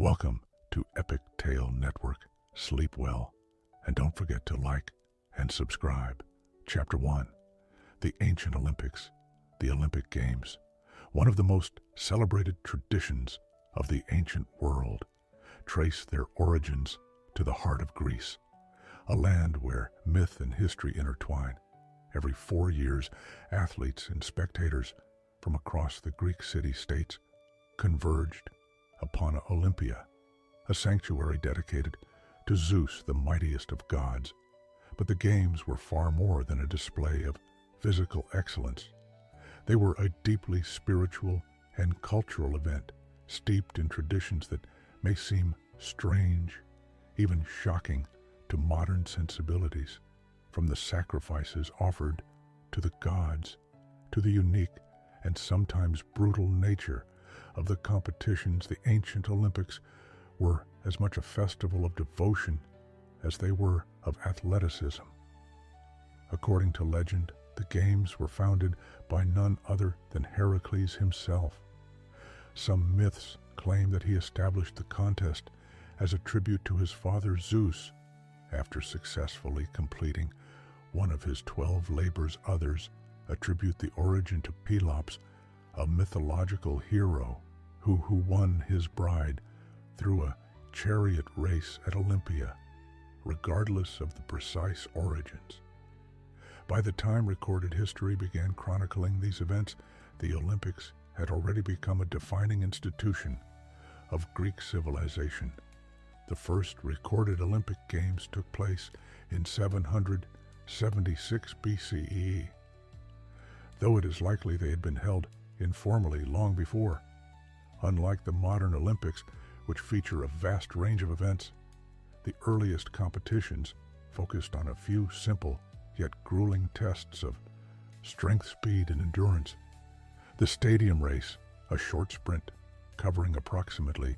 Welcome to Epic Tale Network. Sleep well, and don't forget to like and subscribe. Chapter 1. The Ancient Olympics, the Olympic Games, one of the most celebrated traditions of the ancient world, trace their origins to the heart of Greece, a land where myth and history intertwine. Every 4 years, athletes and spectators from across the Greek city-states converged upon Olympia, a sanctuary dedicated to Zeus, the mightiest of gods. But the games were far more than a display of physical excellence. They were a deeply spiritual and cultural event, steeped in traditions that may seem strange, even shocking to modern sensibilities, from the sacrifices offered to the gods, to the unique and sometimes brutal nature of the competitions. The ancient Olympics were as much a festival of devotion as they were of athleticism. According to legend, the games were founded by none other than Heracles himself. Some myths claim that he established the contest as a tribute to his father Zeus after successfully completing one of his 12 labors. Others attribute the origin to Pelops, a mythological hero who won his bride through a chariot race at Olympia. Regardless of the precise origins, by the time recorded history began chronicling these events, the Olympics had already become a defining institution of Greek civilization. The first recorded Olympic Games took place in 776 BCE, though it is likely they had been held informally long before. Unlike the modern Olympics, which feature a vast range of events, the earliest competitions focused on a few simple yet grueling tests of strength, speed, and endurance. The stadium race, a short sprint covering approximately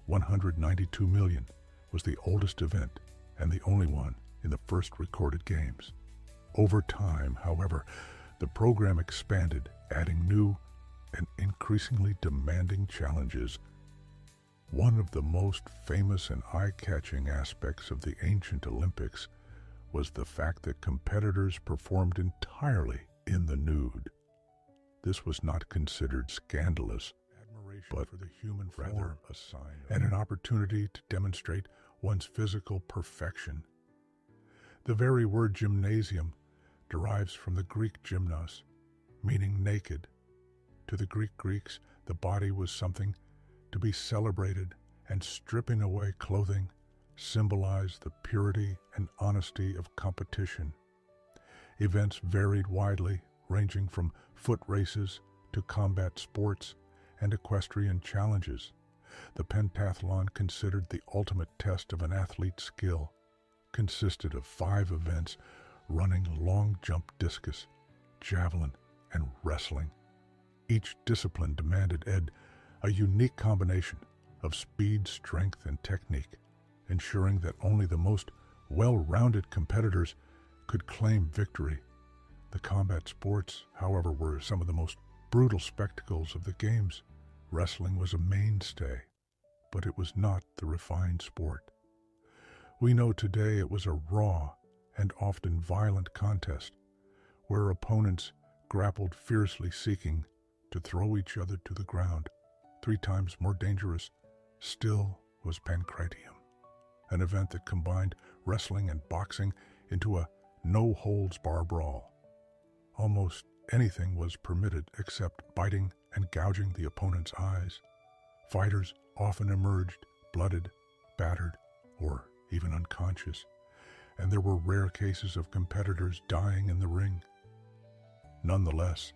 192 million, was the oldest event and the only one in the first recorded games. Over time, however, the program expanded, adding new and increasingly demanding challenges. One of the most famous and eye-catching aspects of the ancient Olympics was the fact that competitors performed entirely in the nude. This was not considered scandalous, but for the human rather a sign and an opportunity to demonstrate one's physical perfection. The very word gymnasium derives from the Greek gymnos, meaning naked. To the Greeks, the body was something to be celebrated, and stripping away clothing symbolized the purity and honesty of competition. Events varied widely, ranging from foot races to combat sports and equestrian challenges. The pentathlon, considered the ultimate test of an athlete's skill, consisted of 5 events: running, long jump, discus, javelin, and wrestling. Each discipline demanded a unique combination of speed, strength, and technique, ensuring that only the most well-rounded competitors could claim victory. The combat sports, however, were some of the most brutal spectacles of the games. Wrestling was a mainstay, but it was not the refined sport we know today. It was a raw and often violent contest where opponents grappled fiercely, seeking to throw each other to the ground. 3 times more dangerous still was pancratium, an event that combined wrestling and boxing into a no-holds-bar brawl. Almost anything was permitted except biting and gouging the opponent's eyes. Fighters often emerged blooded, battered, or even unconscious, and there were rare cases of competitors dying in the ring. Nonetheless,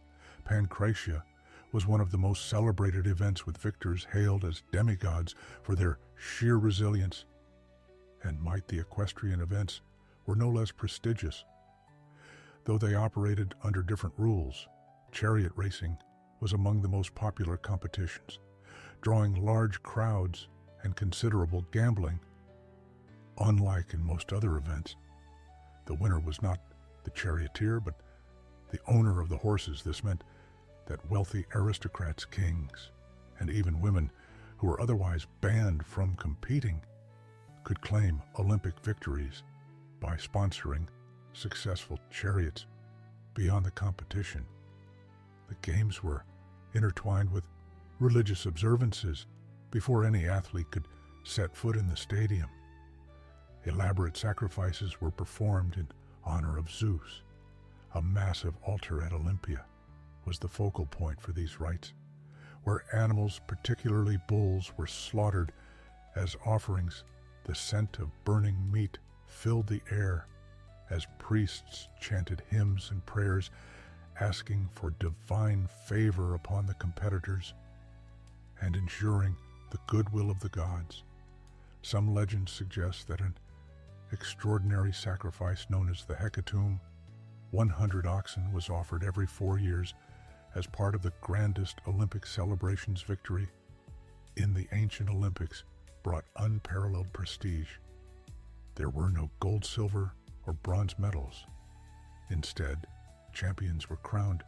pancratia was one of the most celebrated events, with victors hailed as demigods for their sheer resilience and might. The equestrian events were no less prestigious. Though they operated under different rules, chariot racing was among the most popular competitions, drawing large crowds and considerable gambling. Unlike in most other events, the winner was not the charioteer, but the owner of the horses. This meant that wealthy aristocrats, kings, and even women who were otherwise banned from competing, could claim Olympic victories by sponsoring successful chariots beyond the competition. The games were intertwined with religious observances before any athlete could set foot in the stadium. Elaborate sacrifices were performed in honor of Zeus. A massive altar at Olympia was the focal point for these rites, where animals, particularly bulls, were slaughtered as offerings. The scent of burning meat filled the air as priests chanted hymns and prayers, asking for divine favor upon the competitors and ensuring the goodwill of the gods. Some legends suggest that an extraordinary sacrifice known as the hecatomb, 100 oxen, was offered every 4 years as part of the grandest Olympic celebrations. Victory in the ancient Olympics brought unparalleled prestige. There were no gold, silver, or bronze medals. Instead, champions were crowned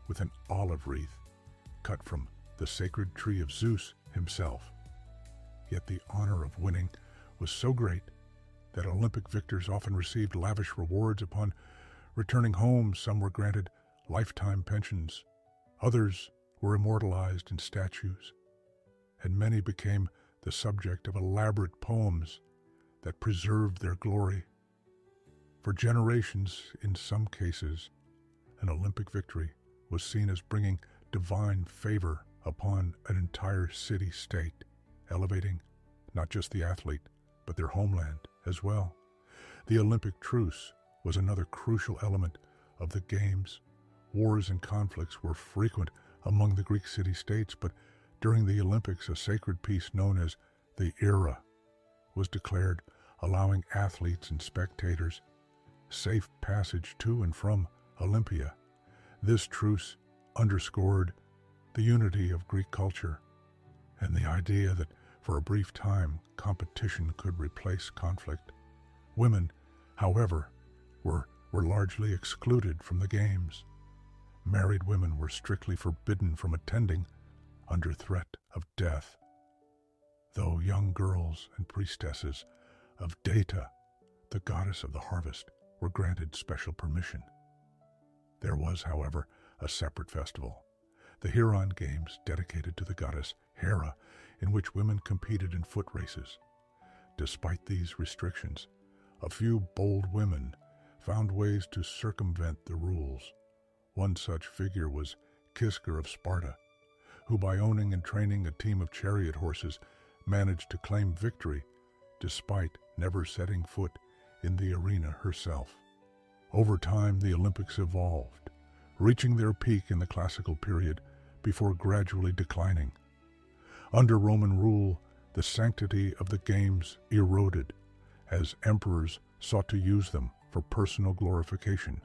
with an olive wreath cut from the sacred tree of Zeus himself. Yet the honor of winning was so great that Olympic victors often received lavish rewards upon returning home. Some were granted lifetime pensions, others were immortalized in statues, and many became the subject of elaborate poems that preserved their glory. For generations, in some cases, an Olympic victory was seen as bringing divine favor upon an entire city-state, elevating not just the athlete, but their homeland as well. The Olympic truce was another crucial element of the Games. Wars and conflicts were frequent among the Greek city-states, but during the Olympics, a sacred peace known as the Era was declared, allowing athletes and spectators safe passage to and from Olympia. This truce underscored the unity of Greek culture and the idea that for a brief time competition could replace conflict. Women, however, were largely excluded from the Games. Married women were strictly forbidden from attending under threat of death, though young girls and priestesses of Data, the goddess of the harvest, were granted special permission. There was, however, a separate festival, the Hieron Games, dedicated to the goddess Hera, in which women competed in foot races. Despite these restrictions, a few bold women found ways to circumvent the rules. One such figure was Kiska of Sparta, who by owning and training a team of chariot horses managed to claim victory despite never setting foot in the arena herself. Over time, the Olympics evolved, reaching their peak in the classical period before gradually declining. Under Roman rule, the sanctity of the Games eroded as emperors sought to use them for personal glorification.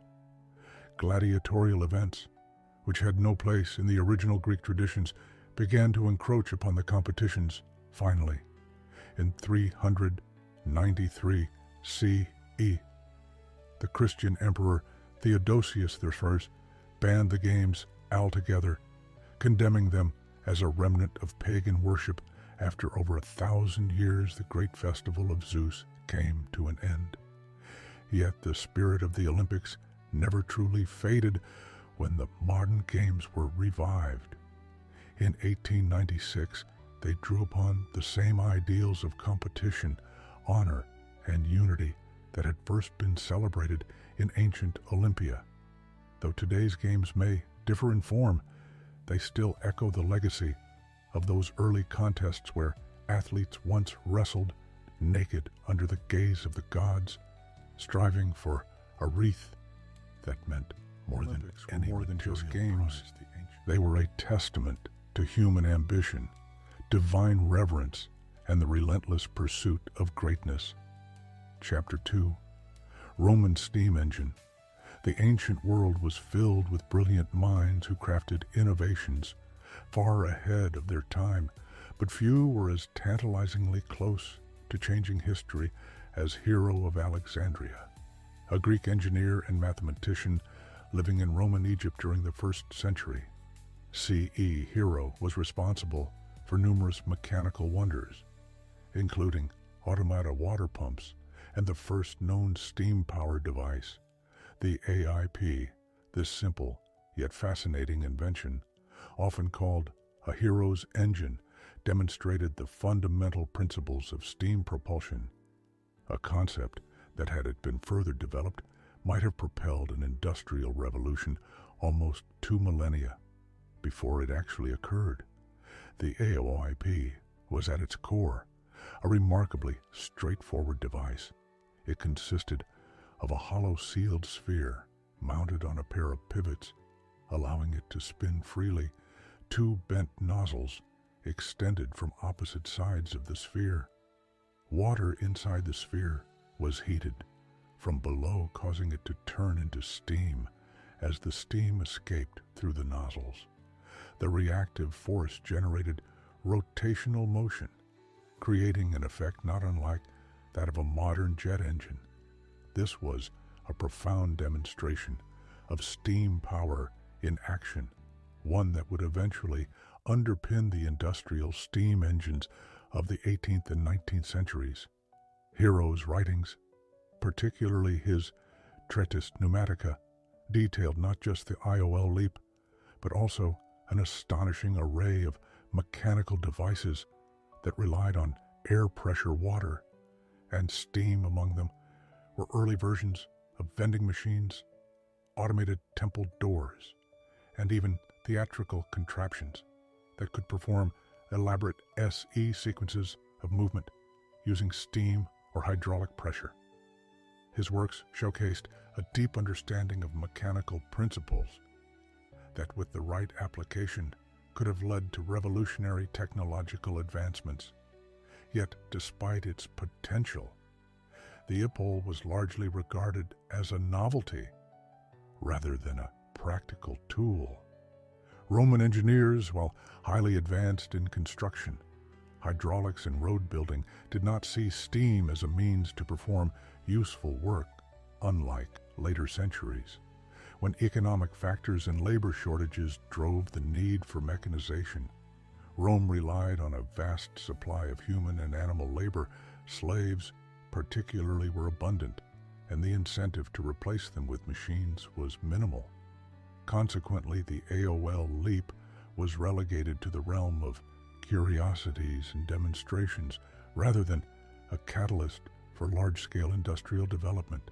Gladiatorial events, which had no place in the original Greek traditions, began to encroach upon the competitions. Finally, in 393 CE, the Christian emperor Theodosius I banned the Games altogether, condemning them as a remnant of pagan worship. After over 1,000 years, the great festival of Zeus came to an end. Yet the spirit of the Olympics never truly faded when the modern games were revived. In 1896, they drew upon the same ideals of competition, honor, and unity that had first been celebrated in ancient Olympia. Though today's games may differ in form, they still echo the legacy of those early contests where athletes once wrestled naked under the gaze of the gods, striving for a wreath that meant more than just games. They were a testament to human ambition, divine reverence, and the relentless pursuit of greatness. Chapter 2. Roman Steam Engine. The ancient world was filled with brilliant minds who crafted innovations far ahead of their time, but few were as tantalizingly close to changing history as Hero of Alexandria, a Greek engineer and mathematician living in Roman Egypt during the 1st century CE. Hero was responsible for numerous mechanical wonders, including automata water pumps and the first known steam-powered device, the AIP. This simple yet fascinating invention, often called a hero's engine, demonstrated the fundamental principles of steam propulsion, a concept that, had it been further developed, might have propelled an industrial revolution almost 2 millennia before it actually occurred. The AOIP was at its core a remarkably straightforward device. It consisted of a hollow sealed sphere mounted on a pair of pivots, allowing it to spin freely. 2 bent nozzles extended from opposite sides of the sphere. Water inside the sphere was heated from below, causing it to turn into steam as the steam escaped through the nozzles. The reactive force generated rotational motion, creating an effect not unlike that of a modern jet engine. This was a profound demonstration of steam power in action, one that would eventually underpin the industrial steam engines of the 18th and 19th centuries. Hero's writings, particularly his Treatise Pneumatica, detailed not just the IOL leap, but also an astonishing array of mechanical devices that relied on air pressure water and steam. Among them were early versions of vending machines, automated temple doors, and even theatrical contraptions that could perform elaborate SE sequences of movement using steam or hydraulic pressure. His works showcased a deep understanding of mechanical principles that, with the right application, could have led to revolutionary technological advancements. Yet, despite its potential, the Ipol was largely regarded as a novelty rather than a practical tool. Roman engineers, while highly advanced in construction, hydraulics, and road building, did not see steam as a means to perform useful work, unlike later centuries, when economic factors and labor shortages drove the need for mechanization. Rome relied on a vast supply of human and animal labor. Slaves, particularly, were abundant, and the incentive to replace them with machines was minimal. Consequently, the AOL leap was relegated to the realm of curiosities and demonstrations rather than a catalyst for large-scale industrial development.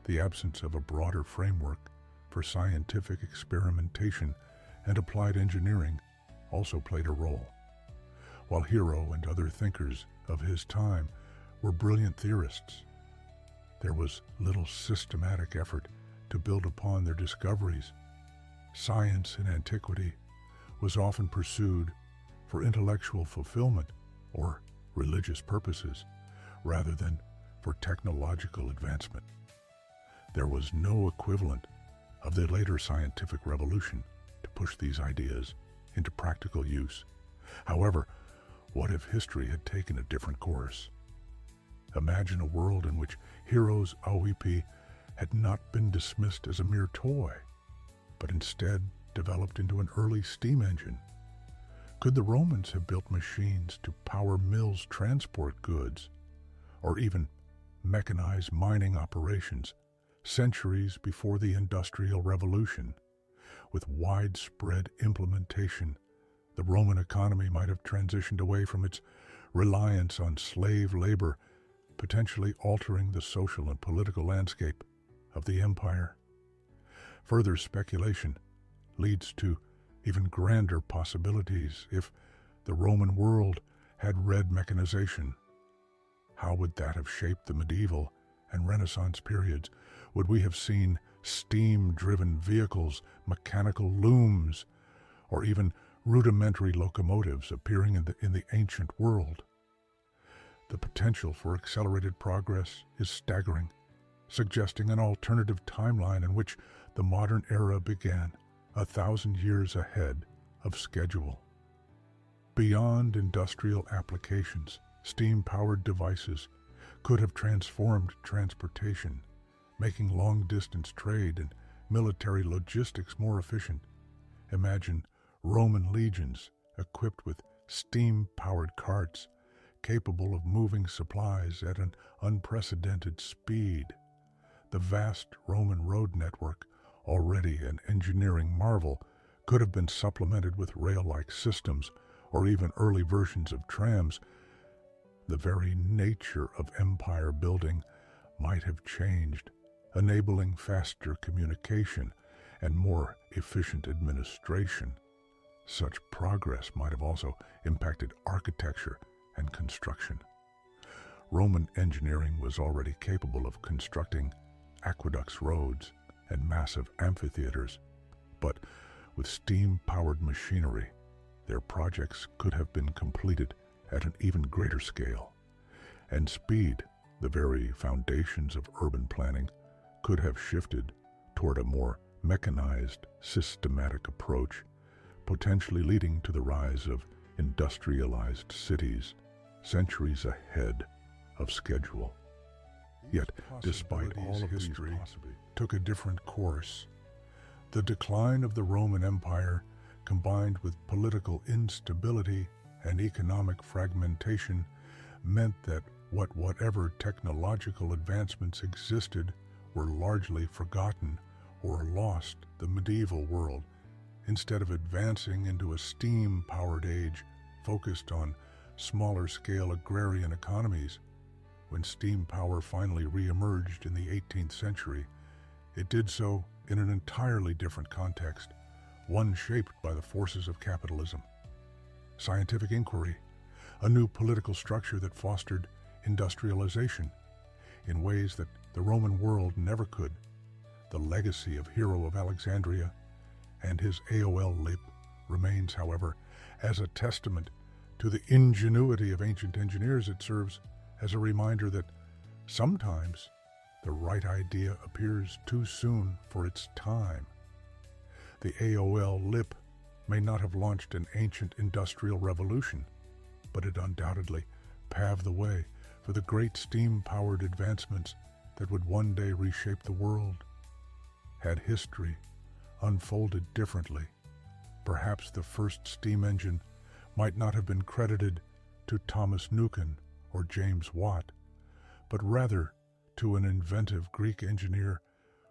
The absence of a broader framework for scientific experimentation and applied engineering also played a role. While Hero and other thinkers of his time were brilliant theorists, there was little systematic effort to build upon their discoveries. Science in antiquity was often pursued for intellectual fulfillment or religious purposes, rather than for technological advancement. There was no equivalent of the later scientific revolution to push these ideas into practical use. However, what if history had taken a different course? Imagine a world in which Hero's AOIP had not been dismissed as a mere toy, but instead developed into an early steam engine. Could the Romans have built machines to power mills, transport goods, or even mechanize mining operations centuries before the Industrial Revolution? With widespread implementation, the Roman economy might have transitioned away from its reliance on slave labor, potentially altering the social and political landscape of the empire. Further speculation leads to even grander possibilities. If the Roman world had read mechanization, how would that have shaped the medieval and Renaissance periods? Would we have seen steam-driven vehicles, mechanical looms, or even rudimentary locomotives appearing in the ancient world? The potential for accelerated progress is staggering, suggesting an alternative timeline in which the modern era began 1,000 years ahead of schedule. Beyond industrial applications, steam-powered devices could have transformed transportation, making long-distance trade and military logistics more efficient. Imagine Roman legions equipped with steam-powered carts capable of moving supplies at an unprecedented speed. The vast Roman road network, already an engineering marvel, could have been supplemented with rail-like systems or even early versions of trams. The very nature of empire building might have changed, enabling faster communication and more efficient administration. Such progress might have also impacted architecture and construction. Roman engineering was already capable of constructing aqueducts, roads, and massive amphitheaters, but with steam-powered machinery, their projects could have been completed at an even greater scale. And speed, the very foundations of urban planning, could have shifted toward a more mechanized, systematic approach, potentially leading to the rise of industrialized cities centuries ahead of schedule. Yet, despite all of history took a different course. The decline of the Roman Empire, combined with political instability and economic fragmentation, meant that whatever technological advancements existed were largely forgotten or lost the medieval world, instead of advancing into a steam-powered age focused on smaller-scale agrarian economies. When steam power finally re-emerged in the 18th century, it did so in an entirely different context, one shaped by the forces of capitalism. Scientific inquiry, a new political structure that fostered industrialization in ways that the Roman world never could. The legacy of Hero of Alexandria and his AOL lip remains, however, as a testament to the ingenuity of ancient engineers. It serves as a reminder that sometimes the right idea appears too soon for its time. The AOL lip may not have launched an ancient industrial revolution, but it undoubtedly paved the way for the great steam-powered advancements that would one day reshape the world. Had history unfolded differently, perhaps the first steam engine might not have been credited to Thomas Newton or James Watt, but rather to an inventive Greek engineer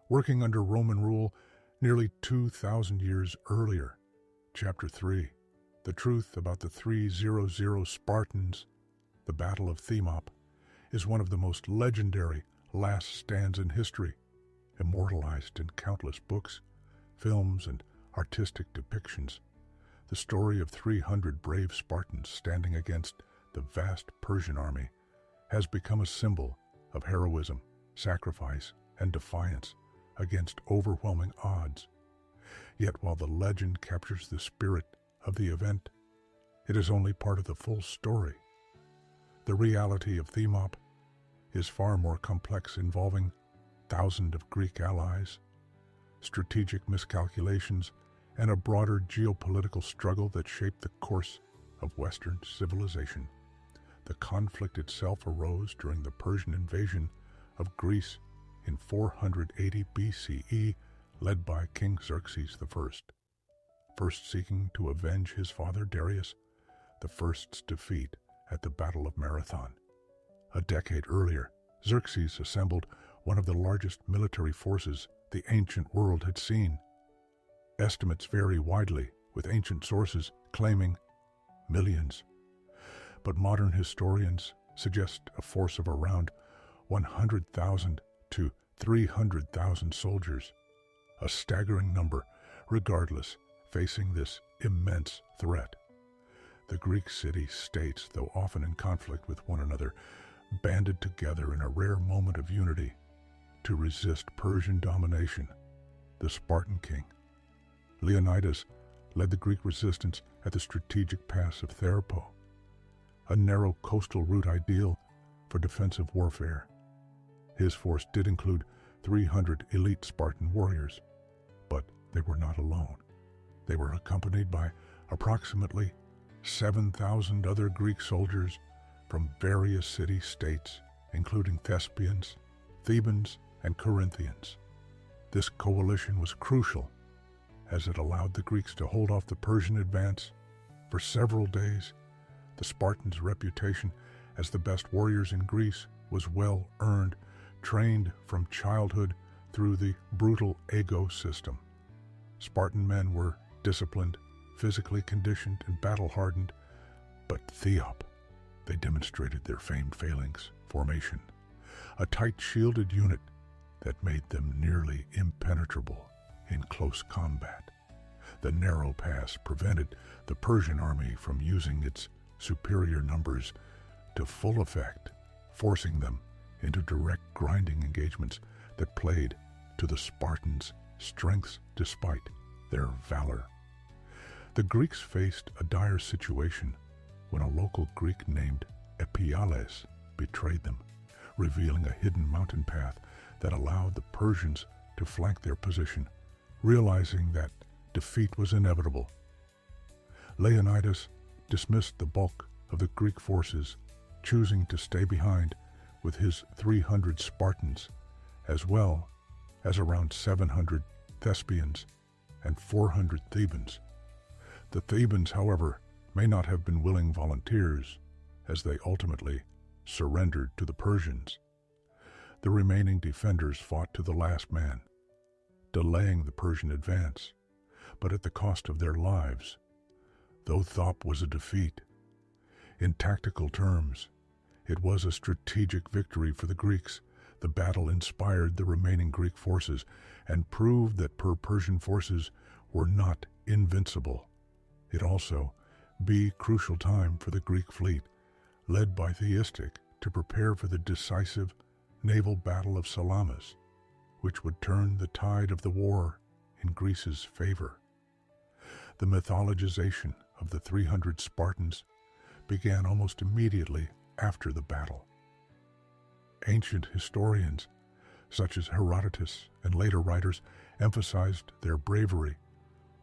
working under Roman rule nearly 2,000 years earlier. Chapter 3. The truth about the 300 Spartans. The Battle of Thermopylae is one of the most legendary last stands in history, immortalized in countless books, films, and artistic depictions. The story of 300 brave Spartans standing against the vast Persian army has become a symbol of heroism, sacrifice, and defiance against overwhelming odds. Yet while the legend captures the spirit of the event, it is only part of the full story. The reality of Thermopylae is far more complex, involving thousands of Greek allies, strategic miscalculations, and a broader geopolitical struggle that shaped the course of Western civilization. The conflict itself arose during the Persian invasion of Greece in 480 BCE, led by King Xerxes I. First seeking to avenge his father Darius, the first's defeat at the Battle of Marathon. A decade earlier, Xerxes assembled one of the largest military forces the ancient world had seen. Estimates vary widely, with ancient sources claiming millions, but modern historians suggest a force of around 100,000 to 300,000 soldiers, a staggering number, regardless, facing this immense threat. The Greek city-states, though often in conflict with one another, banded together in a rare moment of unity to resist Persian domination. The Spartan king, Leonidas, led the Greek resistance at the strategic pass of Thermopylae, a narrow coastal route ideal for defensive warfare. His force did include 300 elite Spartan warriors, but they were not alone. They were accompanied by approximately 7,000 other Greek soldiers from various city-states, including Thespians, Thebans, and Corinthians. This coalition was crucial, as it allowed the Greeks to hold off the Persian advance for several days The Spartans' reputation as the best warriors in Greece was well earned, trained from childhood through the brutal Ago system. Spartan men were disciplined, physically conditioned, and battle-hardened, but Theop, they demonstrated their famed phalanx formation, a tight shielded unit that made them nearly impenetrable in close combat. The narrow pass prevented the Persian army from using its superior numbers to full effect, forcing them into direct grinding engagements that played to the Spartans' strengths despite their valor. The Greeks faced a dire situation when a local Greek named Epiales betrayed them, revealing a hidden mountain path that allowed the Persians to flank their position. Realizing that defeat was inevitable, Leonidas dismissed the bulk of the Greek forces, choosing to stay behind with his 300 Spartans, as well as around 700 Thespians and 400 Thebans. The Thebans, however, may not have been willing volunteers, as they ultimately surrendered to the Persians. The remaining defenders fought to the last man, delaying the Persian advance, but at the cost of their lives. Though Thop was a defeat, in tactical terms, it was a strategic victory for the Greeks. The battle inspired the remaining Greek forces and proved that Persian forces were not invincible. It also be crucial time for the Greek fleet, led by Theistic, to prepare for the decisive naval battle of Salamis, which would turn the tide of the war in Greece's favor. The mythologization of the 300 Spartans began almost immediately after the battle. Ancient historians, such as Herodotus and later writers, emphasized their bravery,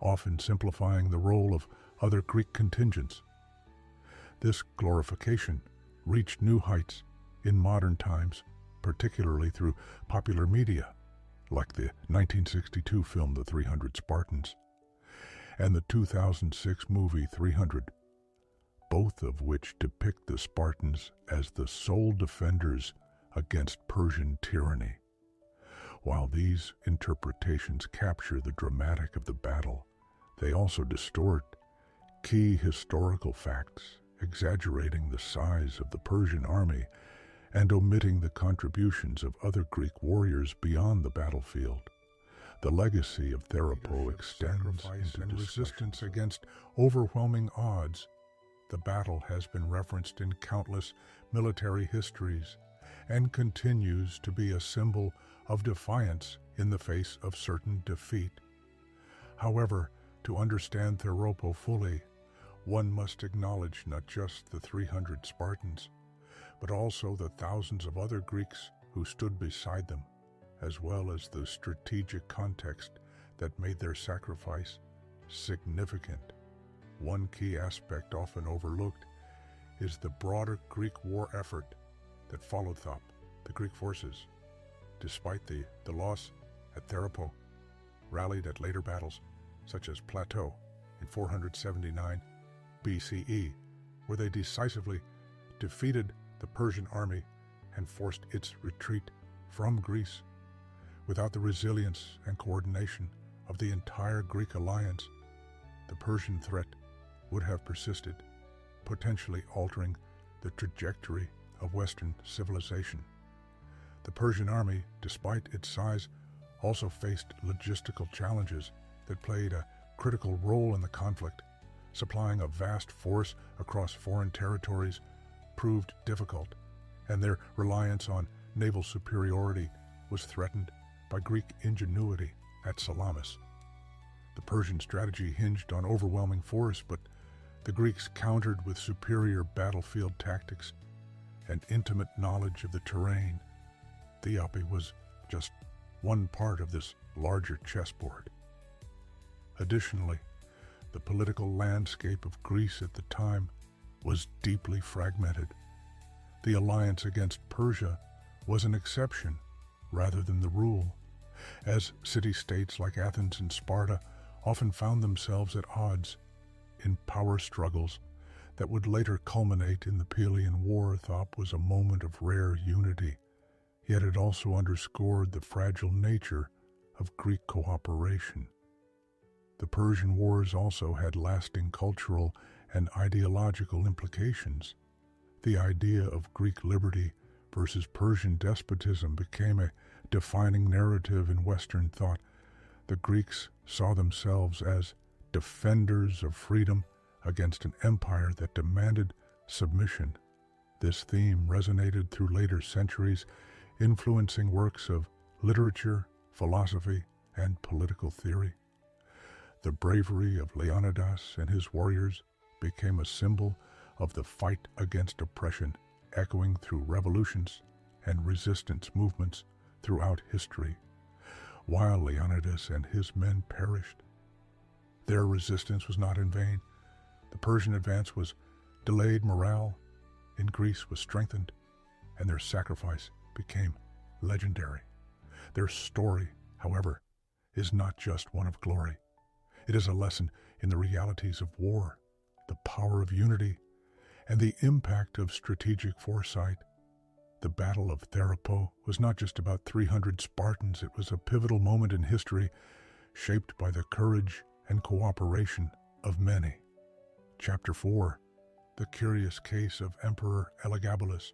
often simplifying the role of other Greek contingents. This glorification reached new heights in modern times, particularly through popular media, like the 1962 film The 300 Spartans and the 2006 movie 300, both of which depict the Spartans as the sole defenders against Persian tyranny. While these interpretations capture the dramatic of the battle, they also distort key historical facts, exaggerating the size of the Persian army and omitting the contributions of other Greek warriors beyond the battlefield. The legacy of Theropo extends into resistance against overwhelming odds. The battle has been referenced in countless military histories and continues to be a symbol of defiance in the face of certain defeat. However, to understand Theropo fully, one must acknowledge not just the 300 Spartans, but also the thousands of other Greeks who stood beside them, as well as the strategic context that made their sacrifice significant. One key aspect often overlooked is the broader Greek war effort that followed Thop, the Greek forces, despite the loss at Theropo, rallied at later battles such as Plateau in 479 BCE, where they decisively defeated the Persian army and forced its retreat from Greece. Without the resilience and coordination of the entire Greek alliance, the Persian threat would have persisted, potentially altering the trajectory of Western civilization. The Persian army, despite its size, also faced logistical challenges that played a critical role in the conflict. Supplying a vast force across foreign territories proved difficult, and their reliance on naval superiority was threatened by Greek ingenuity at Salamis. The Persian strategy hinged on overwhelming force, but the Greeks countered with superior battlefield tactics and intimate knowledge of the terrain. Theope was just one part of this larger chessboard. Additionally, the political landscape of Greece at the time was deeply fragmented. The alliance against Persia was an exception rather than the rule, as city-states like Athens and Sparta often found themselves at odds in power struggles that would later culminate in the Pelian War thought was a moment of rare unity, yet it also underscored the fragile nature of Greek cooperation. The Persian Wars also had lasting cultural and ideological implications. The idea of Greek liberty versus Persian despotism became a defining narrative in Western thought. The Greeks saw themselves as defenders of freedom against an empire that demanded submission. This theme resonated through later centuries, influencing works of literature, philosophy, and political theory. The bravery of Leonidas and his warriors became a symbol of the fight against oppression, echoing through revolutions and resistance movements throughout history. While Leonidas and his men perished, their resistance was not in vain. The Persian advance was delayed, morale in Greece was strengthened, and their sacrifice became legendary. Their story, however, is not just one of glory. It is a lesson in the realities of war, the power of unity, and the impact of strategic foresight. The Battle of Therapy was not just about 300 Spartans, it was a pivotal moment in history shaped by the courage and cooperation of many. Chapter 4. The Curious Case of Emperor Elagabalus.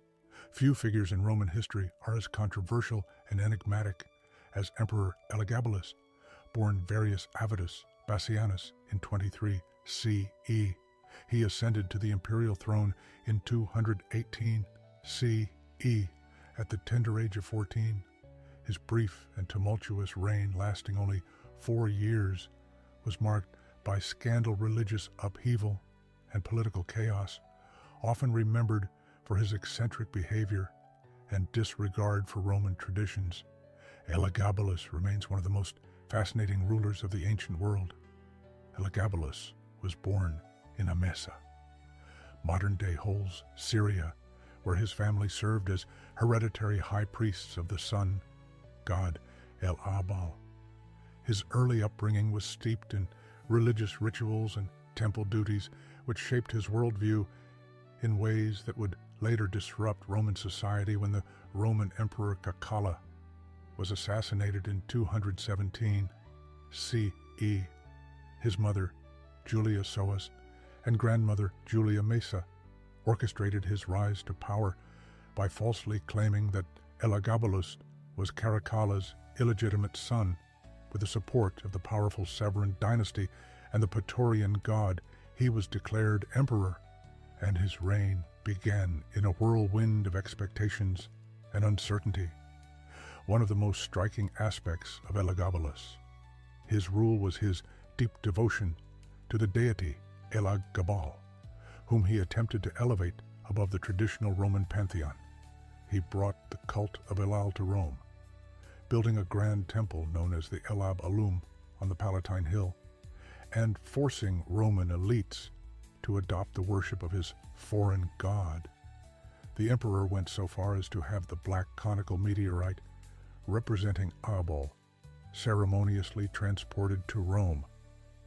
Few figures in Roman history are as controversial and enigmatic as Emperor Elagabalus, born Varius Avitus Bassianus in 23 CE. He ascended to the imperial throne in 218 CE at the tender age of 14. His brief and tumultuous reign, lasting only 4 years, was marked by scandal, religious upheaval, and political chaos, often remembered for his eccentric behavior and disregard for Roman traditions. Elagabalus remains one of the most fascinating rulers of the ancient world. Elagabalus was born in Emesa, modern-day Homs, Syria, where his family served as hereditary high priests of the sun god El-Abal. His early upbringing was steeped in religious rituals and temple duties, which shaped his worldview in ways that would later disrupt Roman society when the Roman Emperor Caffa was assassinated in 217 CE. His mother, Julia Soas, and grandmother, Julia Mesa, orchestrated his rise to power by falsely claiming that Elagabalus was Caracalla's illegitimate son. With the support of the powerful Severan dynasty and the Praetorian God, he was declared emperor, and his reign began in a whirlwind of expectations and uncertainty. One of the most striking aspects of Elagabalus, his rule, was his deep devotion to the deity Elagabal, whom he attempted to elevate above the traditional Roman pantheon. He brought the cult of Elal to Rome, building a grand temple known as the Elagabalus on the Palatine Hill, and forcing Roman elites to adopt the worship of his foreign god. The emperor went so far as to have the black conical meteorite representing Abal ceremoniously transported to Rome,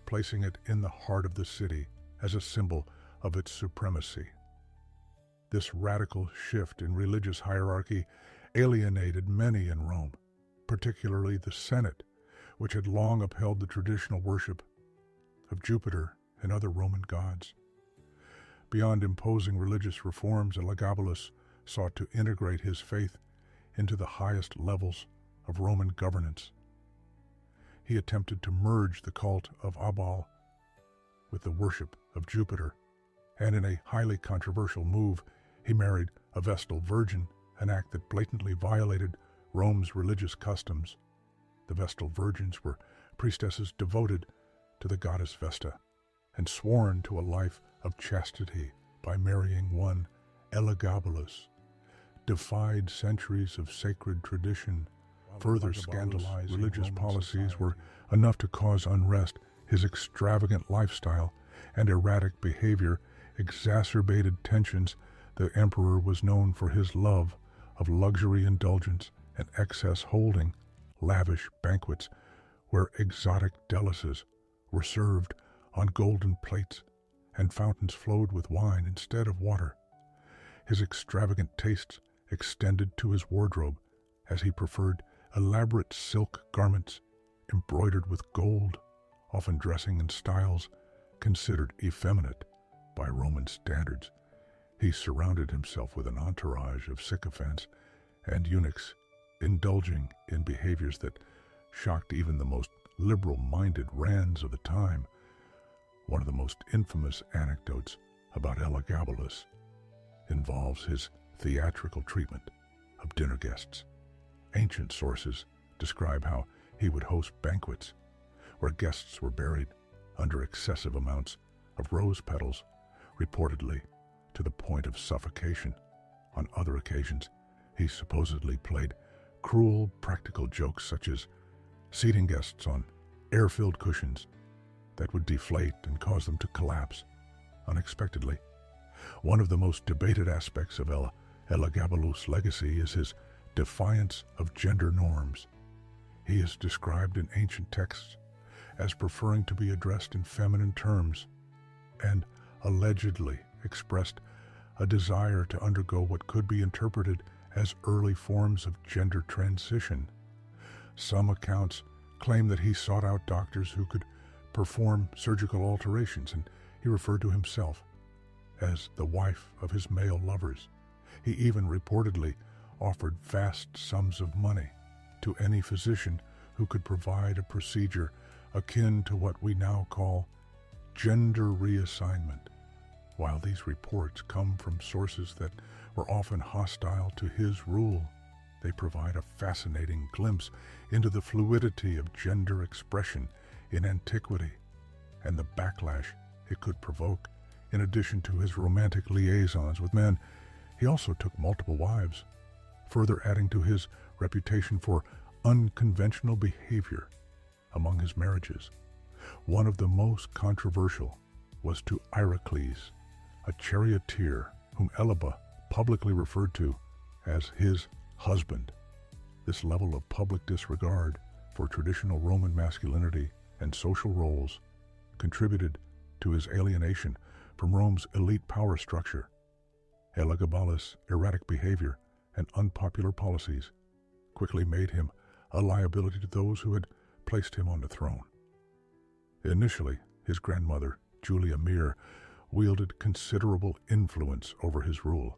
placing it in the heart of the city as a symbol of its supremacy. This radical shift in religious hierarchy alienated many in Rome, particularly the Senate, which had long upheld the traditional worship of Jupiter and other Roman gods. Beyond imposing religious reforms, Elagabalus sought to integrate his faith into the highest levels of Roman governance. He attempted to merge the cult of Abal with the worship of Jupiter, and in a highly controversial move, he married a Vestal virgin, an act that blatantly violated Rome's religious customs. The Vestal virgins were priestesses devoted to the goddess Vesta and sworn to a life of chastity by marrying one Elagabalus, defied centuries of sacred tradition. Further scandalized religious policies were enough to cause unrest. His extravagant lifestyle and erratic behavior exacerbated tensions. The emperor was known for his love of luxury indulgence and excess, holding lavish banquets where exotic delicacies were served on golden plates and fountains flowed with wine instead of water. His extravagant tastes extended to his wardrobe, as he preferred elaborate silk garments embroidered with gold, often dressing in styles considered effeminate by Roman standards. He surrounded himself with an entourage of sycophants and eunuchs, indulging in behaviors that shocked even the most liberal-minded rands of the time. One of the most infamous anecdotes about Elagabalus involves his theatrical treatment of dinner guests. Ancient sources describe how he would host banquets where guests were buried under excessive amounts of rose petals, reportedly to the point of suffocation. On other occasions, he supposedly played cruel practical jokes such as seating guests on air-filled cushions that would deflate and cause them to collapse unexpectedly. One of the most debated aspects of Elagabalus' legacy is his defiance of gender norms. He is described in ancient texts as preferring to be addressed in feminine terms, and allegedly expressed a desire to undergo what could be interpreted as early forms of gender transition. Some accounts claim that he sought out doctors who could perform surgical alterations, and he referred to himself as the wife of his male lovers. He even reportedly offered vast sums of money to any physician who could provide a procedure akin to what we now call gender reassignment. While these reports come from sources that were often hostile to his rule, they provide a fascinating glimpse into the fluidity of gender expression in antiquity and the backlash it could provoke. In addition to his romantic liaisons with men, he also took multiple wives, further adding to his reputation for unconventional behavior among his marriages. One of the most controversial was to Irakles, a charioteer whom Elaba publicly referred to as his husband. This level of public disregard for traditional Roman masculinity and social roles contributed to his alienation from Rome's elite power structure. Elagabalus' erratic behavior and unpopular policies quickly made him a liability to those who had placed him on the throne. Initially, his grandmother, Julia Mir, wielded considerable influence over his rule,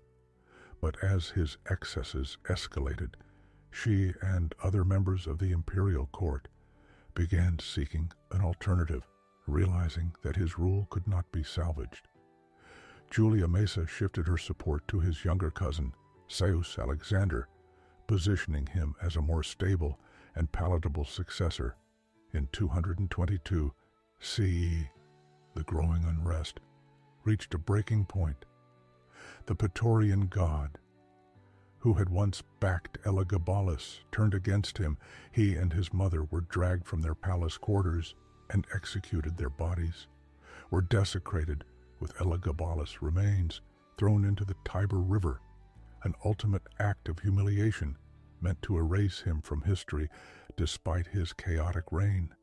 but as his excesses escalated, she and other members of the imperial court began seeking an alternative, realizing that his rule could not be salvaged. Julia Mesa shifted her support to his younger cousin, Caius Alexander, positioning him as a more stable and palatable successor. In 222 CE, the growing unrest reached a breaking point. The Praetorian god, who had once backed Elagabalus, turned against him. He and his mother were dragged from their palace quarters and executed. Their bodies were desecrated, with Elagabalus' remains thrown into the Tiber River, an ultimate act of humiliation meant to erase him from history despite his chaotic reign.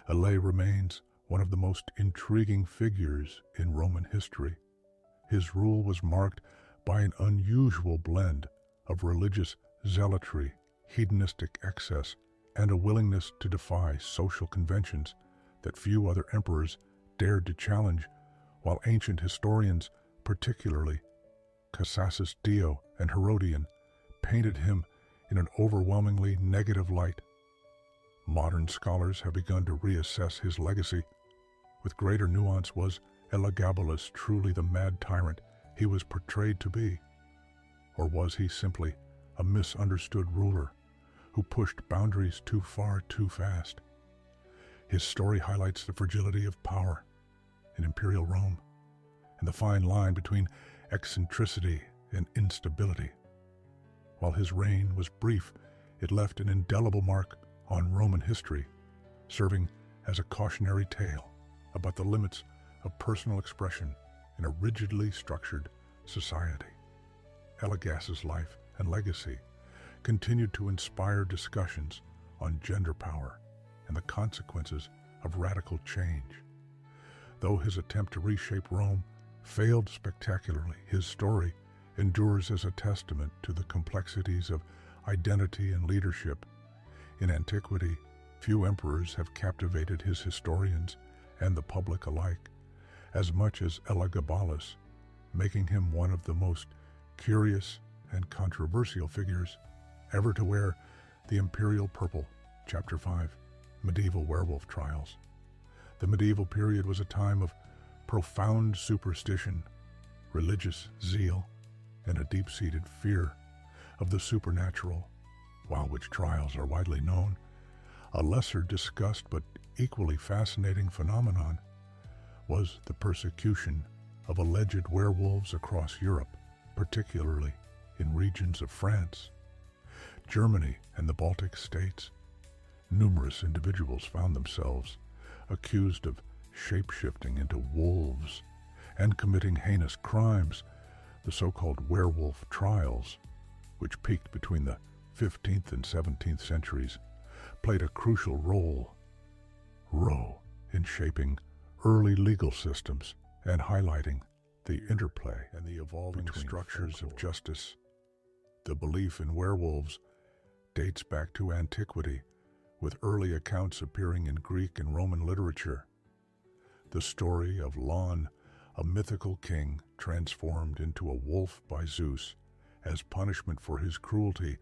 Ele remains one of the most intriguing figures in Roman history. His rule was marked by an unusual blend of religious zealotry, hedonistic excess, and a willingness to defy social conventions that few other emperors dared to challenge, while ancient historians, particularly Cassius Dio and Herodian, painted him in an overwhelmingly negative light. Modern scholars have begun to reassess his legacy. With greater nuance, was Elagabalus truly the mad tyrant he was portrayed to be? Or was he simply a misunderstood ruler who pushed boundaries too far too fast? His story highlights the fragility of power in imperial Rome and the fine line between eccentricity and instability. While his reign was brief, it left an indelible mark on Roman history, serving as a cautionary tale about the limits of personal expression in a rigidly structured society. Elagabalus' life and legacy continued to inspire discussions on gender power and the consequences of radical change. Though his attempt to reshape Rome failed spectacularly, his story endures as a testament to the complexities of identity and leadership. In antiquity, few emperors have captivated his historians and the public alike as much as Elagabalus, making him one of the most curious and controversial figures ever to wear the imperial purple. Chapter 5, Medieval Werewolf Trials. The medieval period was a time of profound superstition, religious zeal, and a deep-seated fear of the supernatural. While which trials are widely known, a lesser discussed but equally fascinating phenomenon was the persecution of alleged werewolves across Europe, particularly in regions of France, Germany, and the Baltic states. Numerous individuals found themselves accused of shape-shifting into wolves and committing heinous crimes. The so-called werewolf trials, which peaked between the 15th and 17th centuries, played a crucial role in shaping early legal systems and highlighting the interplay and the evolving structures of justice. The belief in werewolves dates back to antiquity, with early accounts appearing in Greek and Roman literature. The story of Lon, a mythical king transformed into a wolf by Zeus as punishment for his cruelty,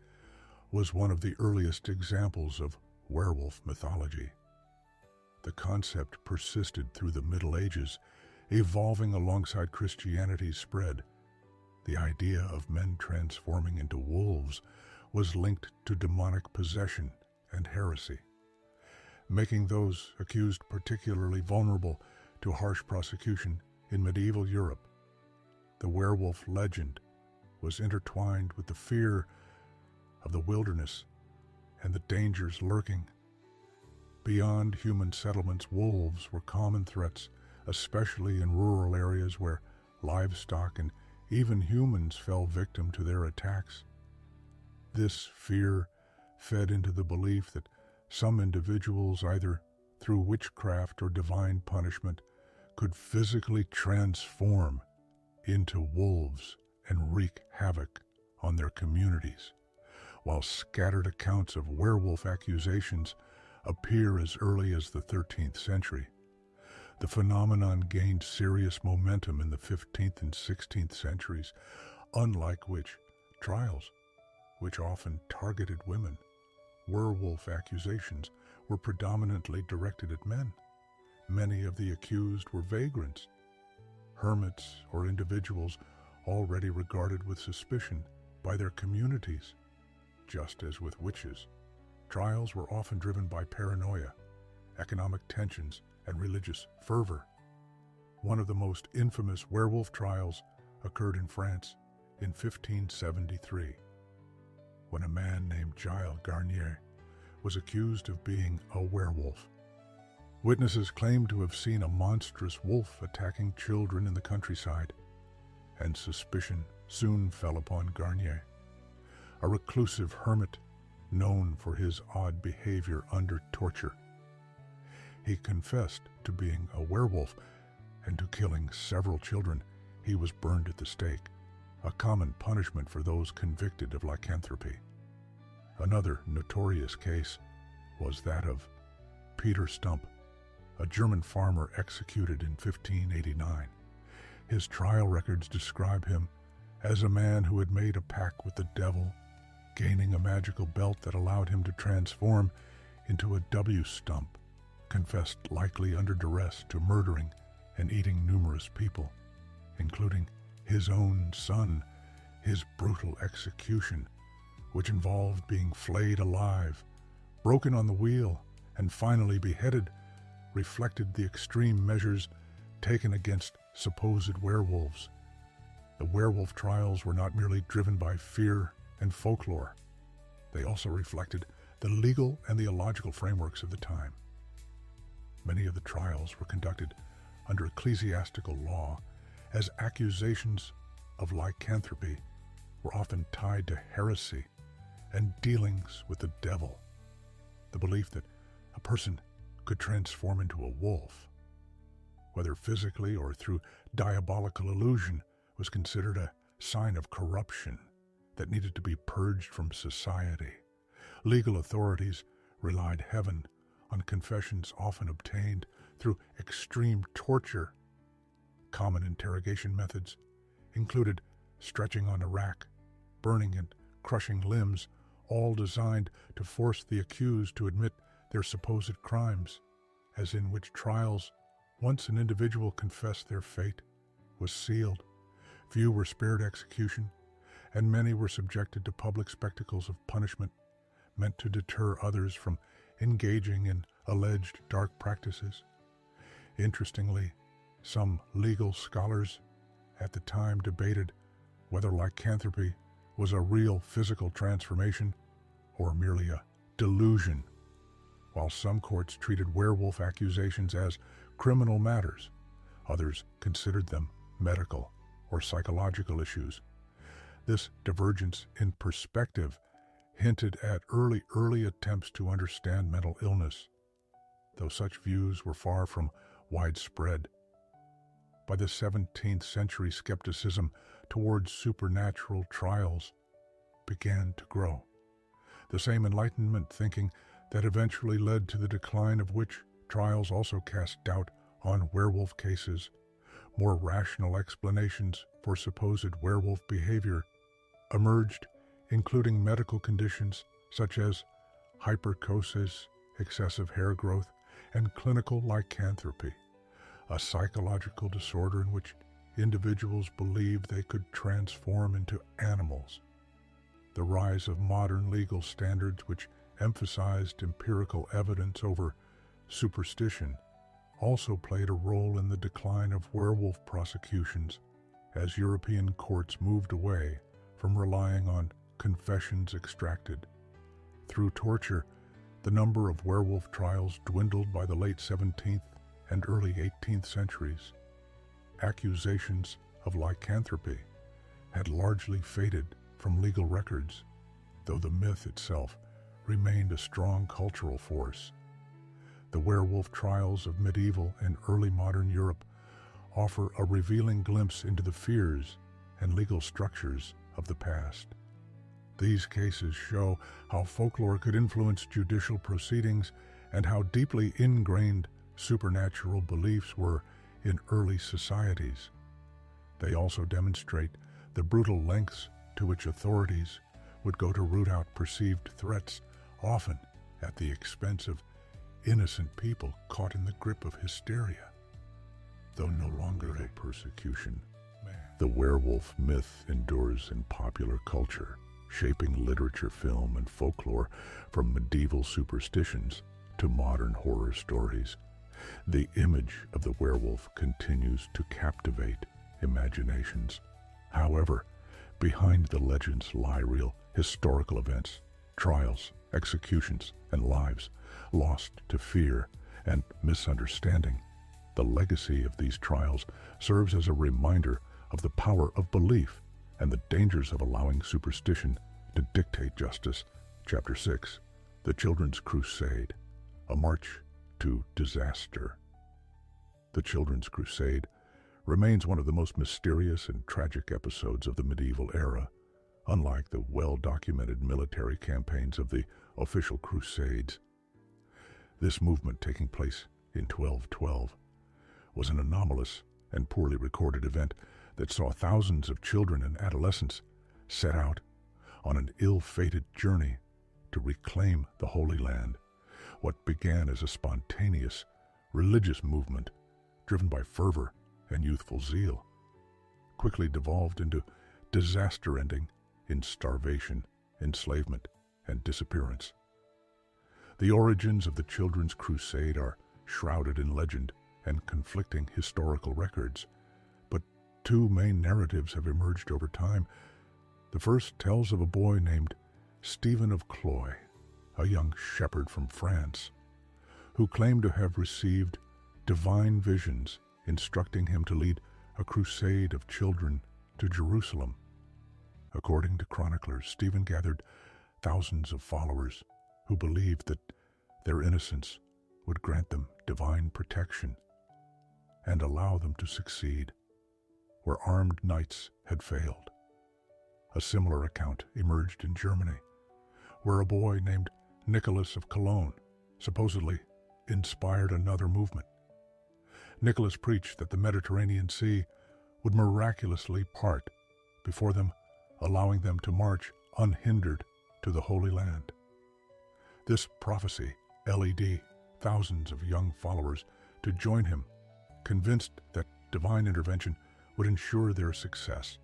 was one of the earliest examples of werewolf mythology. The concept persisted through the Middle Ages, evolving alongside Christianity's spread. The idea of men transforming into wolves was linked to demonic possession and heresy, making those accused particularly vulnerable to harsh prosecution in medieval Europe. The werewolf legend was intertwined with the fear of the wilderness and the dangers lurking. Beyond human settlements, wolves were common threats, especially in rural areas where livestock and even humans fell victim to their attacks. This fear fed into the belief that some individuals, either through witchcraft or divine punishment, could physically transform into wolves and wreak havoc on their communities. While scattered accounts of werewolf accusations appear as early as the 13th century, the phenomenon gained serious momentum in the 15th and 16th centuries, unlike witch trials, which often targeted women. Werewolf accusations were predominantly directed at men. Many of the accused were vagrants, hermits, or individuals already regarded with suspicion by their communities. Just as with witches, trials were often driven by paranoia, economic tensions, and religious fervor. One of the most infamous werewolf trials occurred in France in 1573, when a man named Gilles Garnier was accused of being a werewolf. Witnesses claimed to have seen a monstrous wolf attacking children in the countryside, and suspicion soon fell upon Garnier, a reclusive hermit known for his odd behavior under torture. He confessed to being a werewolf and to killing several children. He was burned at the stake, a common punishment for those convicted of lycanthropy. Another notorious case was that of Peter Stump, a German farmer executed in 1589. His trial records describe him as a man who had made a pact with the devil, gaining a magical belt that allowed him to transform into a W stump, confessed likely under duress to murdering and eating numerous people, including his own son. His brutal execution, which involved being flayed alive, broken on the wheel, and finally beheaded, reflected the extreme measures taken against supposed werewolves. The werewolf trials were not merely driven by fear and folklore. They also reflected the legal and the illogical frameworks of the time. Many of the trials were conducted under ecclesiastical law, as accusations of lycanthropy were often tied to heresy and dealings with the devil. The belief that a person could transform into a wolf whether physically or through diabolical illusion, was considered a sign of corruption that needed to be purged from society. Legal authorities relied heavily on confessions often obtained through extreme torture. Common interrogation methods included stretching on a rack, burning and crushing limbs, all designed to force the accused to admit their supposed crimes, as in which trials, once an individual confessed their fate, was sealed. Few were spared execution, and many were subjected to public spectacles of punishment meant to deter others from engaging in alleged dark practices. Interestingly, some legal scholars at the time debated whether lycanthropy was a real physical transformation or merely a delusion. While some courts treated werewolf accusations as criminal matters, others considered them medical or psychological issues. This divergence in perspective hinted at early attempts to understand mental illness, though such views were far from widespread. By the 17th century, skepticism towards supernatural trials began to grow. The same Enlightenment thinking that eventually led to the decline of witch trials also cast doubt on werewolf cases. More rational explanations for supposed werewolf behavior emerged, including medical conditions such as hyperchosis, excessive hair growth, and clinical lycanthropy, a psychological disorder in which individuals believed they could transform into animals. The rise of modern legal standards, which emphasized empirical evidence over superstition, also played a role in the decline of werewolf prosecutions as European courts moved away from relying on confessions extracted. Through torture, the number of werewolf trials dwindled by the late 17th and early 18th centuries. Accusations of lycanthropy had largely faded from legal records, though the myth itself remained a strong cultural force. The werewolf trials of medieval and early modern Europe offer a revealing glimpse into the fears and legal structures of the past. These cases show how folklore could influence judicial proceedings and how deeply ingrained supernatural beliefs were in early societies. They also demonstrate the brutal lengths to which authorities would go to root out perceived threats, often at the expense of innocent people caught in the grip of hysteria. Though no longer a persecution, the werewolf myth endures in popular culture, shaping literature, film, and folklore from medieval superstitions to modern horror stories. The image of the werewolf continues to captivate imaginations. However, behind the legends lie real historical events, trials, executions, and lives lost to fear and misunderstanding. The legacy of these trials serves as a reminder of the power of belief and the dangers of allowing superstition to dictate justice. Chapter 6, The Children's Crusade, a march to disaster. The Children's Crusade remains one of the most mysterious and tragic episodes of the medieval era. Unlike the well-documented military campaigns of the official Crusades, this movement, taking place in 1212, was an anomalous and poorly recorded event that saw thousands of children and adolescents set out on an ill-fated journey to reclaim the Holy Land. What began as a spontaneous religious movement driven by fervor and youthful zeal quickly devolved into disaster, ending in starvation, enslavement, and disappearance. The origins of the Children's Crusade are shrouded in legend and conflicting historical records, but two main narratives have emerged over time. The first tells of a boy named Stephen of Cloyes, a young shepherd from France, who claimed to have received divine visions instructing him to lead a crusade of children to Jerusalem. According to chroniclers, Stephen gathered thousands of followers who believed that their innocence would grant them divine protection. and allow them to succeed, where armed knights had failed. A similar account emerged in Germany, where a boy named Nicholas of Cologne supposedly inspired another movement. Nicholas preached that the Mediterranean Sea would miraculously part before them, allowing them to march unhindered to the Holy Land. This prophecy led thousands of young followers to join him, convinced that divine intervention would ensure their success.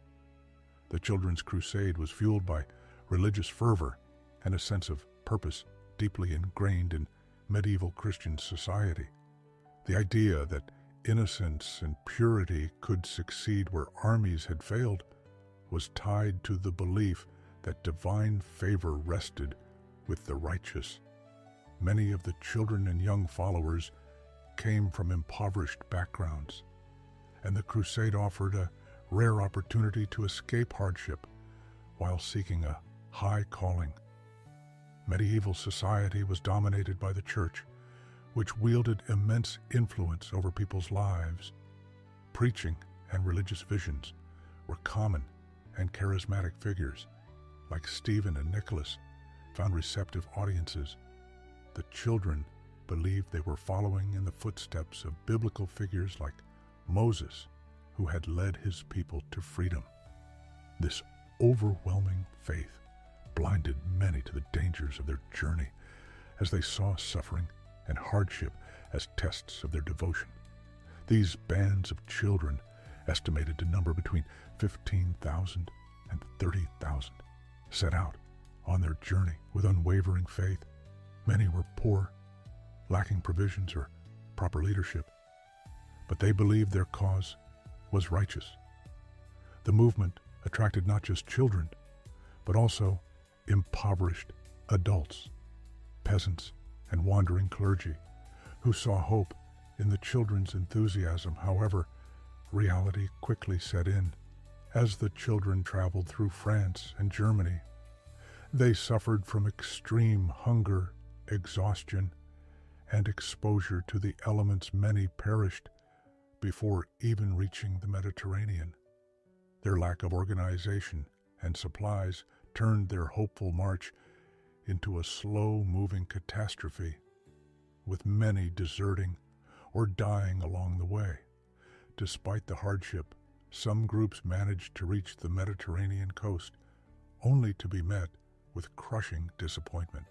The Children's Crusade was fueled by religious fervor and a sense of purpose deeply ingrained in medieval Christian society. The idea that innocence and purity could succeed where armies had failed was tied to the belief that divine favor rested with the righteous. Many of the children and young followers came from impoverished backgrounds, and the crusade offered a rare opportunity to escape hardship while seeking a high calling. Medieval society was dominated by the church, which wielded immense influence over people's lives. Preaching and religious visions were common, and charismatic figures, like Stephen and Nicholas, found receptive audiences. The children believed they were following in the footsteps of biblical figures like Moses, who had led his people to freedom. This overwhelming faith blinded many to the dangers of their journey, as they saw suffering and hardship as tests of their devotion. These bands of children, estimated to number between 15,000 and 30,000, set out on their journey with unwavering faith. Many were poor, lacking provisions or proper leadership, but they believed their cause was righteous. The movement attracted not just children, but also impoverished adults, peasants, and wandering clergy who saw hope in the children's enthusiasm. However, reality quickly set in. As the children traveled through France and Germany, they suffered from extreme hunger, exhaustion, and exposure to the elements. Many perished before even reaching the Mediterranean. Their lack of organization and supplies turned their hopeful march into a slow-moving catastrophe, with many deserting or dying along the way. Despite the hardship, some groups managed to reach the Mediterranean coast, only to be met with crushing disappointment.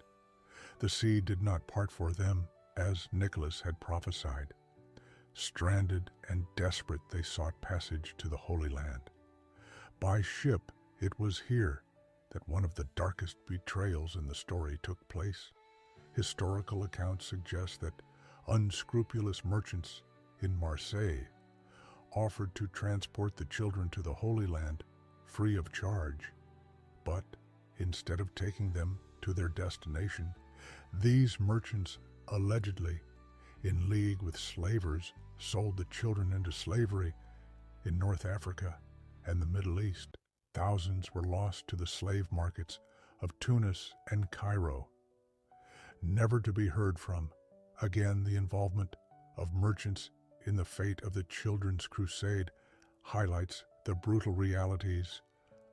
The sea did not part for them, as Nicholas had prophesied. Stranded and desperate, they sought passage to the Holy Land. By ship, it was here that one of the darkest betrayals in the story took place. Historical accounts suggest that unscrupulous merchants in Marseille offered to transport the children to the Holy Land free of charge, but instead of taking them to their destination, these merchants, allegedly in league with slavers, sold the children into slavery in North Africa and the Middle East. Thousands were lost to the slave markets of Tunis and Cairo, never to be heard from again. The involvement of merchants in the fate of the Children's Crusade highlights the brutal realities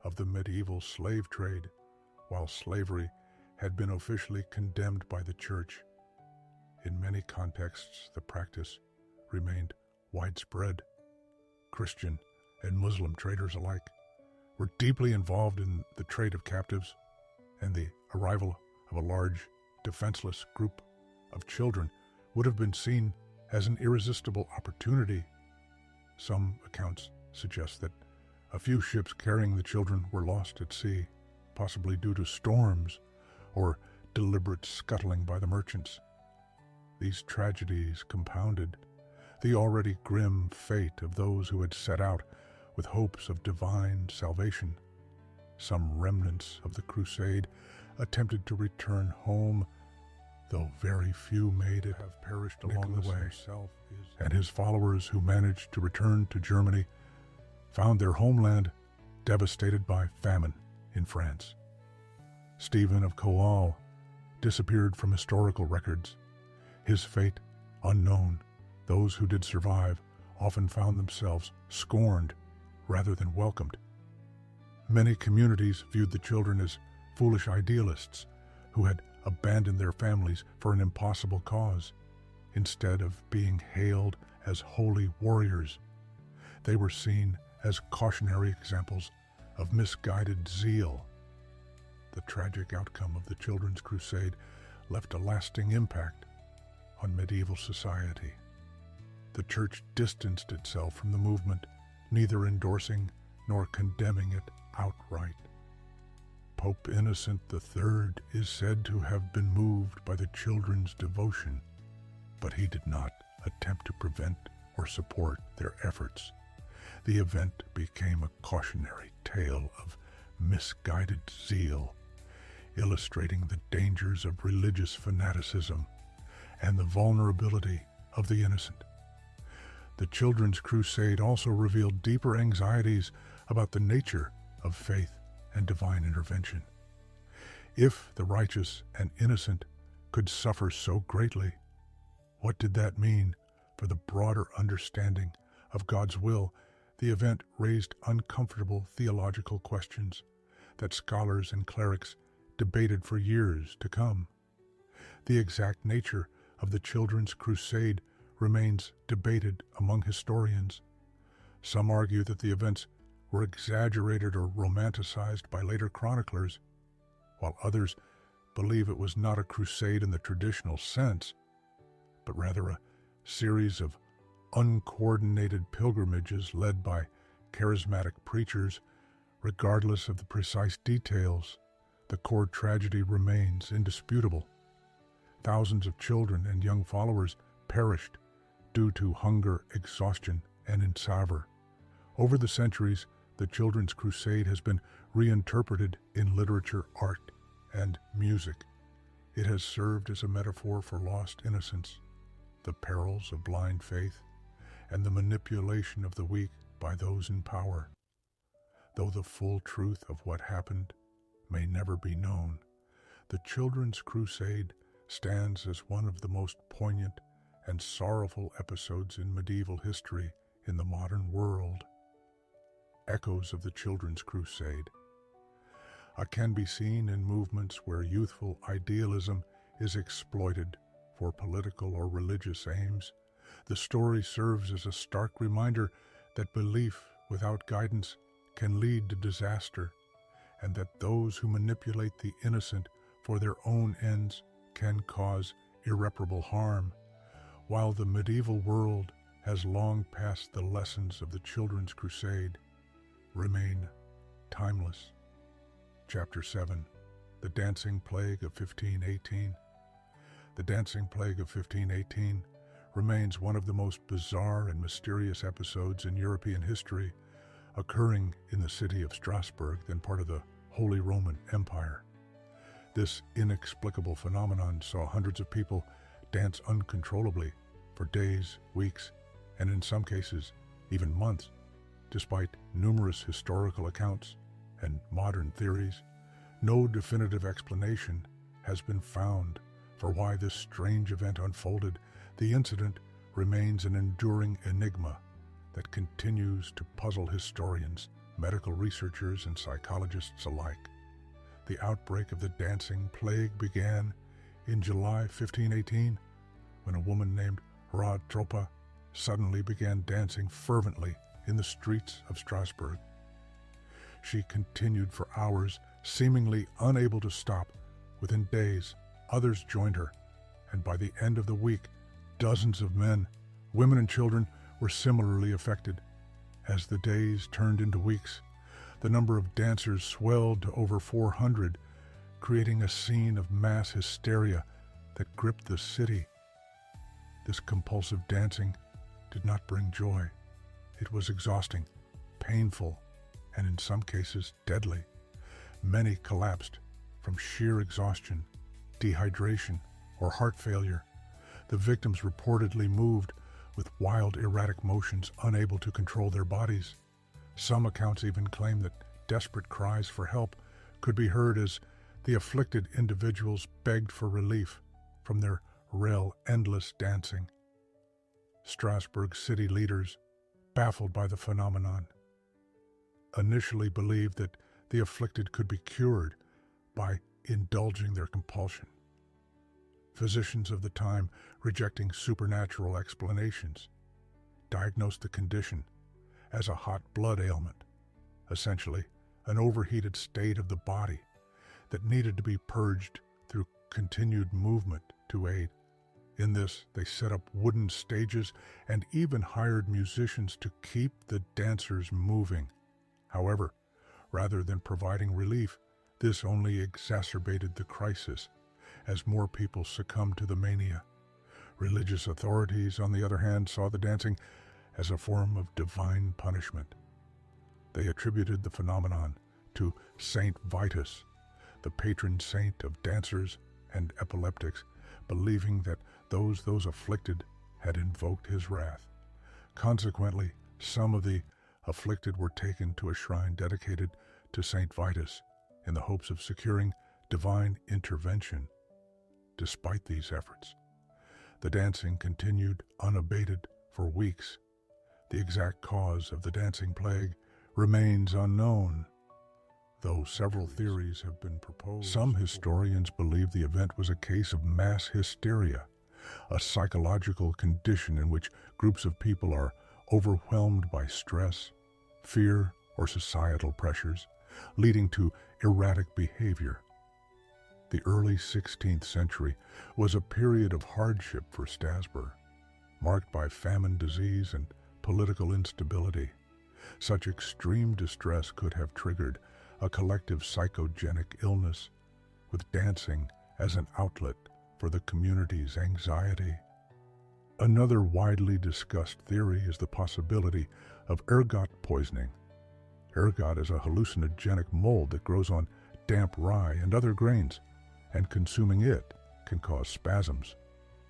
of the medieval slave trade. While slavery had been officially condemned by the church, in many contexts the practice remained widespread. Christian and Muslim traders alike were deeply involved in the trade of captives, and the arrival of a large, defenseless group of children would have been seen as an irresistible opportunity. Some accounts suggest that a few ships carrying the children were lost at sea, possibly due to storms or deliberate scuttling by the merchants. These tragedies compounded the already grim fate of those who had set out with hopes of divine salvation. Some remnants of the crusade attempted to return home, though very few made it. Have perished along the way, and his followers who managed to return to Germany found their homeland devastated by famine in France. Stephen of Coal disappeared from historical records, his fate unknown. Those who did survive often found themselves scorned rather than welcomed. Many communities viewed the children as foolish idealists who had abandoned their families for an impossible cause, instead of being hailed as holy warriors. They were seen as cautionary examples of misguided zeal. The tragic outcome of the Children's Crusade left a lasting impact on medieval society. The Church distanced itself from the movement, neither endorsing nor condemning it outright. Pope Innocent III is said to have been moved by the children's devotion, but he did not attempt to prevent or support their efforts. The event became a cautionary tale of misguided zeal, illustrating the dangers of religious fanaticism and the vulnerability of the innocent. The Children's Crusade also revealed deeper anxieties about the nature of faith and divine intervention. If the righteous and innocent could suffer so greatly, what did that mean for the broader understanding of God's will? The event raised uncomfortable theological questions that scholars and clerics debated for years to come. The exact nature of the Children's Crusade remains debated among historians. Some argue that the events were exaggerated or romanticized by later chroniclers, while others believe it was not a crusade in the traditional sense, but rather a series of uncoordinated pilgrimages led by charismatic preachers. Regardless of the precise details, the core tragedy remains indisputable. Thousands of children and young followers perished due to hunger, exhaustion, and enslavor. Over the centuries, the Children's Crusade has been reinterpreted in literature, art, and music. It has served as a metaphor for lost innocence, the perils of blind faith, and the manipulation of the weak by those in power. Though the full truth of what happened may never be known, the Children's Crusade stands as one of the most poignant and sorrowful episodes in medieval history in the modern world. Echoes of the Children's Crusade can be seen in movements where youthful idealism is exploited for political or religious aims. The story serves as a stark reminder that belief without guidance can lead to disaster, and that those who manipulate the innocent for their own ends can cause irreparable harm. While the medieval world has long passed, the lessons of the Children's Crusade remain timeless. Chapter 7. The Dancing Plague of 1518. The Dancing Plague of 1518 remains one of the most bizarre and mysterious episodes in European history, occurring in the city of Strasbourg, then part of the Holy Roman Empire. This inexplicable phenomenon saw hundreds of people dance uncontrollably for days, weeks, and in some cases, even months. Despite numerous historical accounts and modern theories, no definitive explanation has been found for why this strange event unfolded. The incident remains an enduring enigma that continues to puzzle historians, medical researchers, and psychologists alike. The outbreak of the dancing plague began in July 1518, when a woman named Tropa suddenly began dancing fervently in the streets of Strasbourg. She continued for hours, seemingly unable to stop. Within days, others joined her, and by the end of the week, dozens of men, women, and children were similarly affected. As the days turned into weeks, the number of dancers swelled to over 400, creating a scene of mass hysteria that gripped the city. This compulsive dancing did not bring joy. It was exhausting, painful, and in some cases deadly. Many collapsed from sheer exhaustion, dehydration, or heart failure. The victims reportedly moved with wild, erratic motions, unable to control their bodies. Some accounts even claim that desperate cries for help could be heard as the afflicted individuals begged for relief from their endless dancing. Strasbourg city leaders baffled by the phenomenon, initially believed that the afflicted could be cured by indulging their compulsion. Physicians of the time, rejecting supernatural explanations, diagnosed the condition as a hot blood ailment, essentially an overheated state of the body that needed to be purged through continued movement to aid. In this, they set up wooden stages and even hired musicians to keep the dancers moving. However, rather than providing relief, this only exacerbated the crisis as more people succumbed to the mania. Religious authorities, on the other hand, saw the dancing as a form of divine punishment. They attributed the phenomenon to Saint Vitus, the patron saint of dancers and epileptics, believing that those afflicted had invoked his wrath. Consequently, some of the afflicted were taken to a shrine dedicated to Saint Vitus in the hopes of securing divine intervention. Despite these efforts, the dancing continued unabated for weeks. The exact cause of the dancing plague remains unknown, though several theories have been proposed. Some historians believe the event was a case of mass hysteria, a psychological condition in which groups of people are overwhelmed by stress, fear, or societal pressures, leading to erratic behavior. The early 16th century was a period of hardship for Strasbourg, marked by famine, disease, and political instability. Such extreme distress could have triggered a collective psychogenic illness, with dancing as an outlet for the community's anxiety. Another widely discussed theory is the possibility of ergot poisoning. Ergot is a hallucinogenic mold that grows on damp rye and other grains, and consuming it can cause spasms,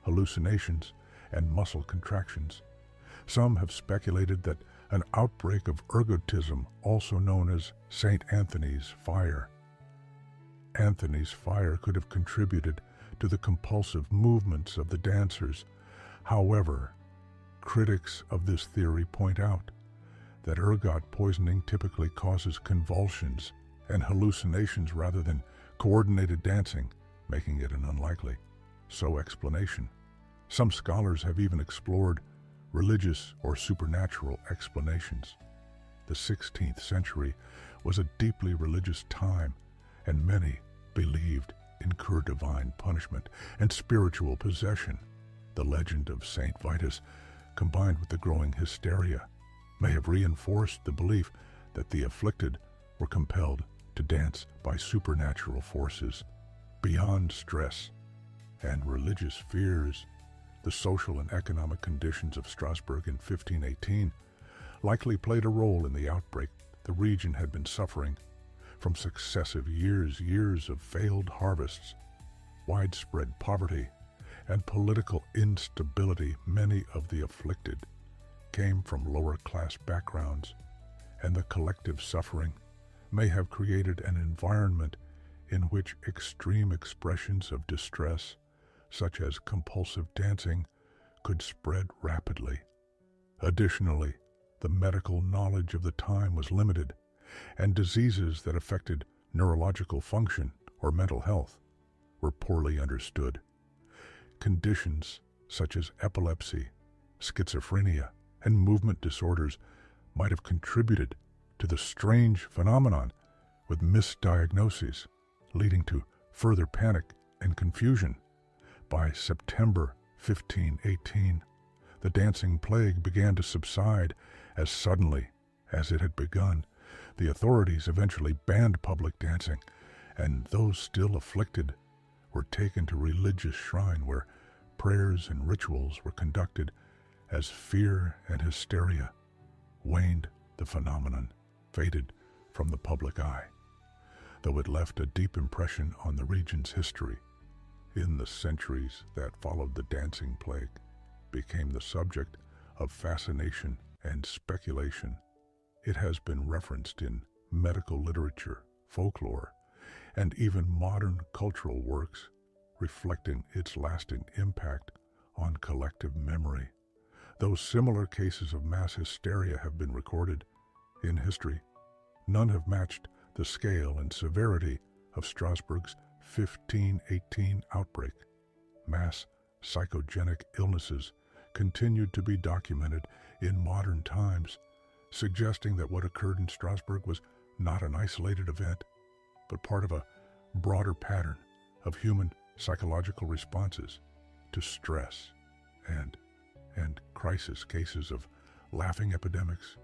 hallucinations, and muscle contractions. Some have speculated that an outbreak of ergotism, also known as St. Anthony's fire. Anthony's fire could have contributed to the compulsive movements of the dancers. However, critics of this theory point out that ergot poisoning typically causes convulsions and hallucinations rather than coordinated dancing, making it an unlikely explanation. Some scholars have even explored religious or supernatural explanations. The 16th century was a deeply religious time, and many believed incur divine punishment and spiritual possession. The legend of Saint Vitus, combined with the growing hysteria, may have reinforced the belief that the afflicted were compelled to dance by supernatural forces. Beyond stress and religious fears, the social and economic conditions of Strasbourg in 1518 likely played a role in the outbreak. The region had been suffering from successive years of failed harvests, widespread poverty, and political instability. Many of the afflicted came from lower-class backgrounds, and the collective suffering may have created an environment in which extreme expressions of distress, such as compulsive dancing, could spread rapidly. Additionally, the medical knowledge of the time was limited, and diseases that affected neurological function or mental health were poorly understood. Conditions such as epilepsy, schizophrenia, and movement disorders might have contributed to the strange phenomenon, with misdiagnoses leading to further panic and confusion. By September 1518, the dancing plague began to subside as suddenly as it had begun. The authorities eventually banned public dancing, and those still afflicted were taken to religious shrine where prayers and rituals were conducted. As fear and hysteria waned, the phenomenon faded from the public eye, though it left a deep impression on the region's history. In the centuries that followed, the dancing plague became the subject of fascination and speculation. It has been referenced in medical literature, folklore, and even modern cultural works, reflecting its lasting impact on collective memory. Though similar cases of mass hysteria have been recorded in history, none have matched the scale and severity of Strasbourg's 1518 outbreak. Mass psychogenic illnesses continued to be documented in modern times, suggesting that what occurred in Strasbourg was not an isolated event, but part of a broader pattern of human psychological responses to stress and crisis. Cases of laughing epidemics,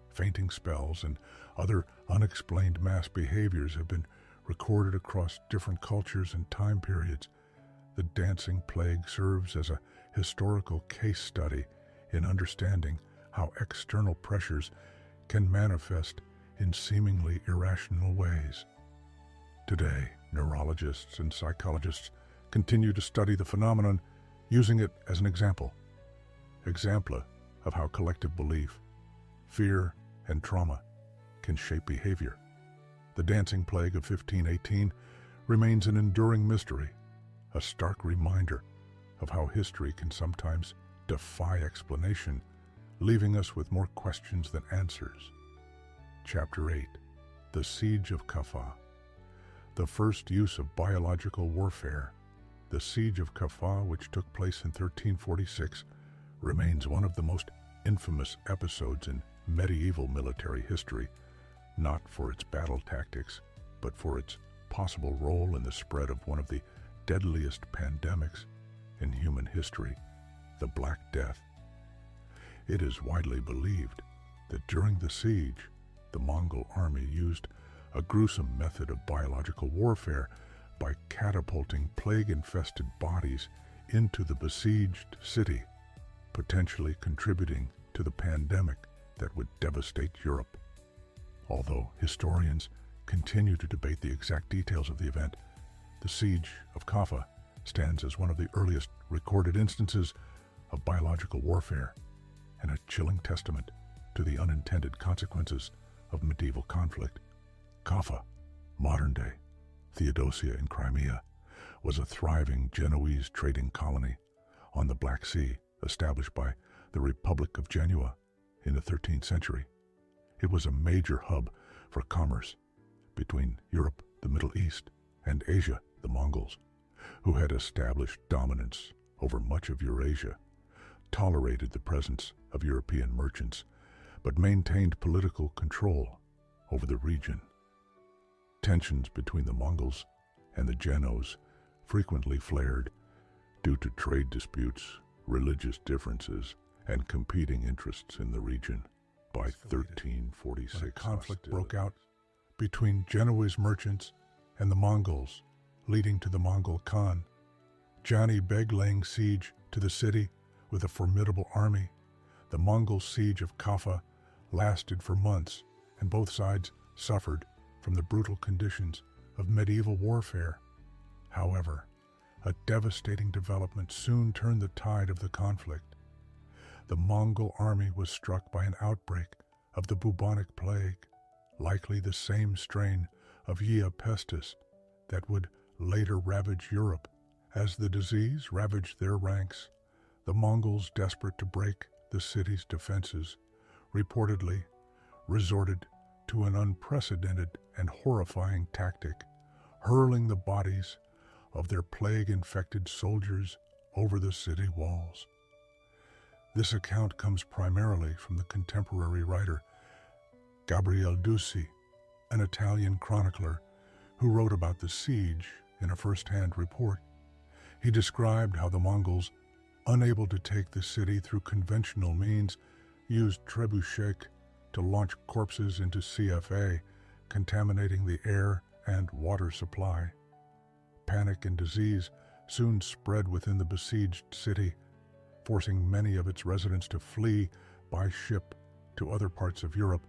fainting spells, and other unexplained mass behaviors have been recorded across different cultures and time periods. The dancing plague serves as a historical case study in understanding how external pressures can manifest in seemingly irrational ways. Today, neurologists and psychologists continue to study the phenomenon, using it as an example of how collective belief, fear, and trauma can shape behavior. The dancing plague of 1518 remains an enduring mystery, a stark reminder of how history can sometimes defy explanation, leaving us with more questions than answers. Chapter 8. The Siege of Caffa. The first use of biological warfare. The Siege of Caffa, which took place in 1346, remains one of the most infamous episodes in medieval military history, not for its battle tactics, but for its possible role in the spread of one of the deadliest pandemics in human history, the Black Death. It is widely believed that during the siege, the Mongol army used a gruesome method of biological warfare by catapulting plague-infested bodies into the besieged city, potentially contributing to the pandemic that would devastate Europe. Although historians continue to debate the exact details of the event, the Siege of Caffa stands as one of the earliest recorded instances of biological warfare and a chilling testament to the unintended consequences of medieval conflict. Caffa, modern-day Theodosia in Crimea, was a thriving Genoese trading colony on the Black Sea, established by the Republic of Genoa in the 13th century. It was a major hub for commerce between Europe, the Middle East, and Asia. The Mongols, who had established dominance over much of Eurasia, tolerated the presence of European merchants, but maintained political control over the region. Tensions between the Mongols and the Genoes frequently flared due to trade disputes, religious differences, and competing interests in the region. By 1346, a conflict broke out between Genoese merchants and the Mongols, leading to the Mongol Khan, Jani Beg, laying siege to the city with a formidable army. The Mongol siege of Caffa lasted for months, and both sides suffered from the brutal conditions of medieval warfare. However, a devastating development soon turned the tide of the conflict. The Mongol army was struck by an outbreak of the bubonic plague, likely the same strain of Yia pestis that would later ravage Europe. As the disease ravaged their ranks, the Mongols, desperate to break the city's defenses, reportedly resorted to an unprecedented and horrifying tactic, hurling the bodies of their plague-infected soldiers over the city walls. This account comes primarily from the contemporary writer Gabriele Ducci, an Italian chronicler who wrote about the siege in a first-hand report. He described how the Mongols, unable to take the city through conventional means, used trebuchet to launch corpses into CFA, contaminating the air and water supply. Panic and disease soon spread within the besieged city, forcing many of its residents to flee by ship to other parts of Europe.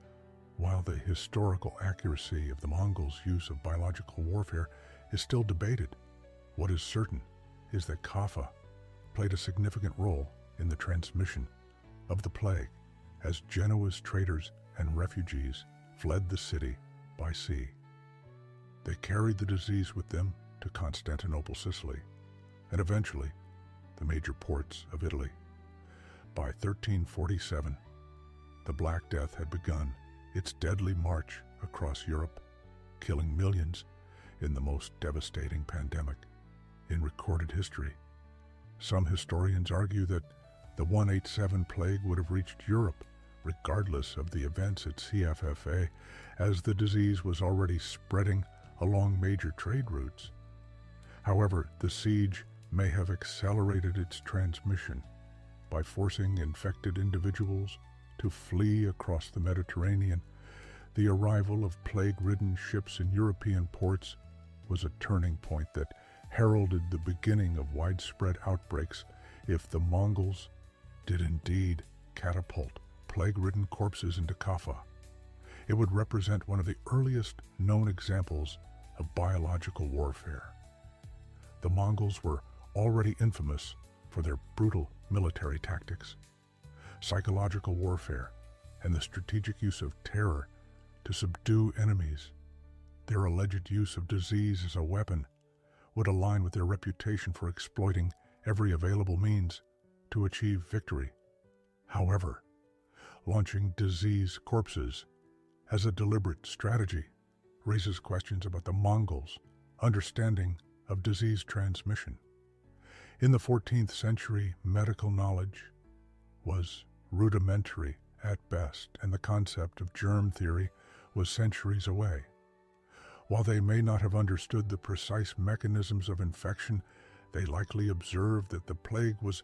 While the historical accuracy of the Mongols' use of biological warfare is still debated, what is certain is that Caffa played a significant role in the transmission of the plague as Genoese traders and refugees fled the city by sea. They carried the disease with them to Constantinople, Sicily, and eventually the major ports of Italy. By 1347, the Black Death had begun its deadly march across Europe, killing millions in the most devastating pandemic in recorded history. Some historians argue that the 187 plague would have reached Europe regardless of the events at CFFA, as the disease was already spreading along major trade routes. However, the siege may have accelerated its transmission by forcing infected individuals to flee across the Mediterranean. The arrival of plague-ridden ships in European ports was a turning point that heralded the beginning of widespread outbreaks if the Mongols did indeed catapult plague-ridden corpses into Caffa. It would represent one of the earliest known examples of biological warfare. The Mongols were already infamous for their brutal military tactics, psychological warfare, and the strategic use of terror to subdue enemies. Their alleged use of disease as a weapon would align with their reputation for exploiting every available means to achieve victory. However, launching disease corpses as a deliberate strategy raises questions about the Mongols' understanding of disease transmission. In the 14th century, medical knowledge was rudimentary at best, and the concept of germ theory was centuries away. While they may not have understood the precise mechanisms of infection, they likely observed that the plague was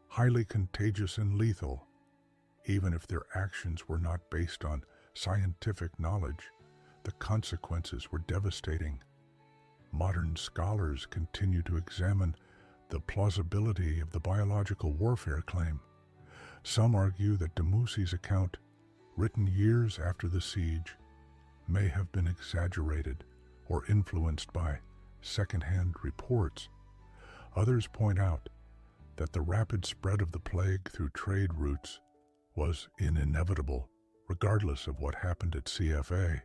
highly contagious and lethal. Even if their actions were not based on scientific knowledge, the consequences were devastating. Modern scholars continue to examine the plausibility of the biological warfare claim. Some argue that Dumussi's account, written years after the siege, may have been exaggerated or influenced by second-hand reports. Others point out that the rapid spread of the plague through trade routes was inevitable, regardless of what happened at CFA.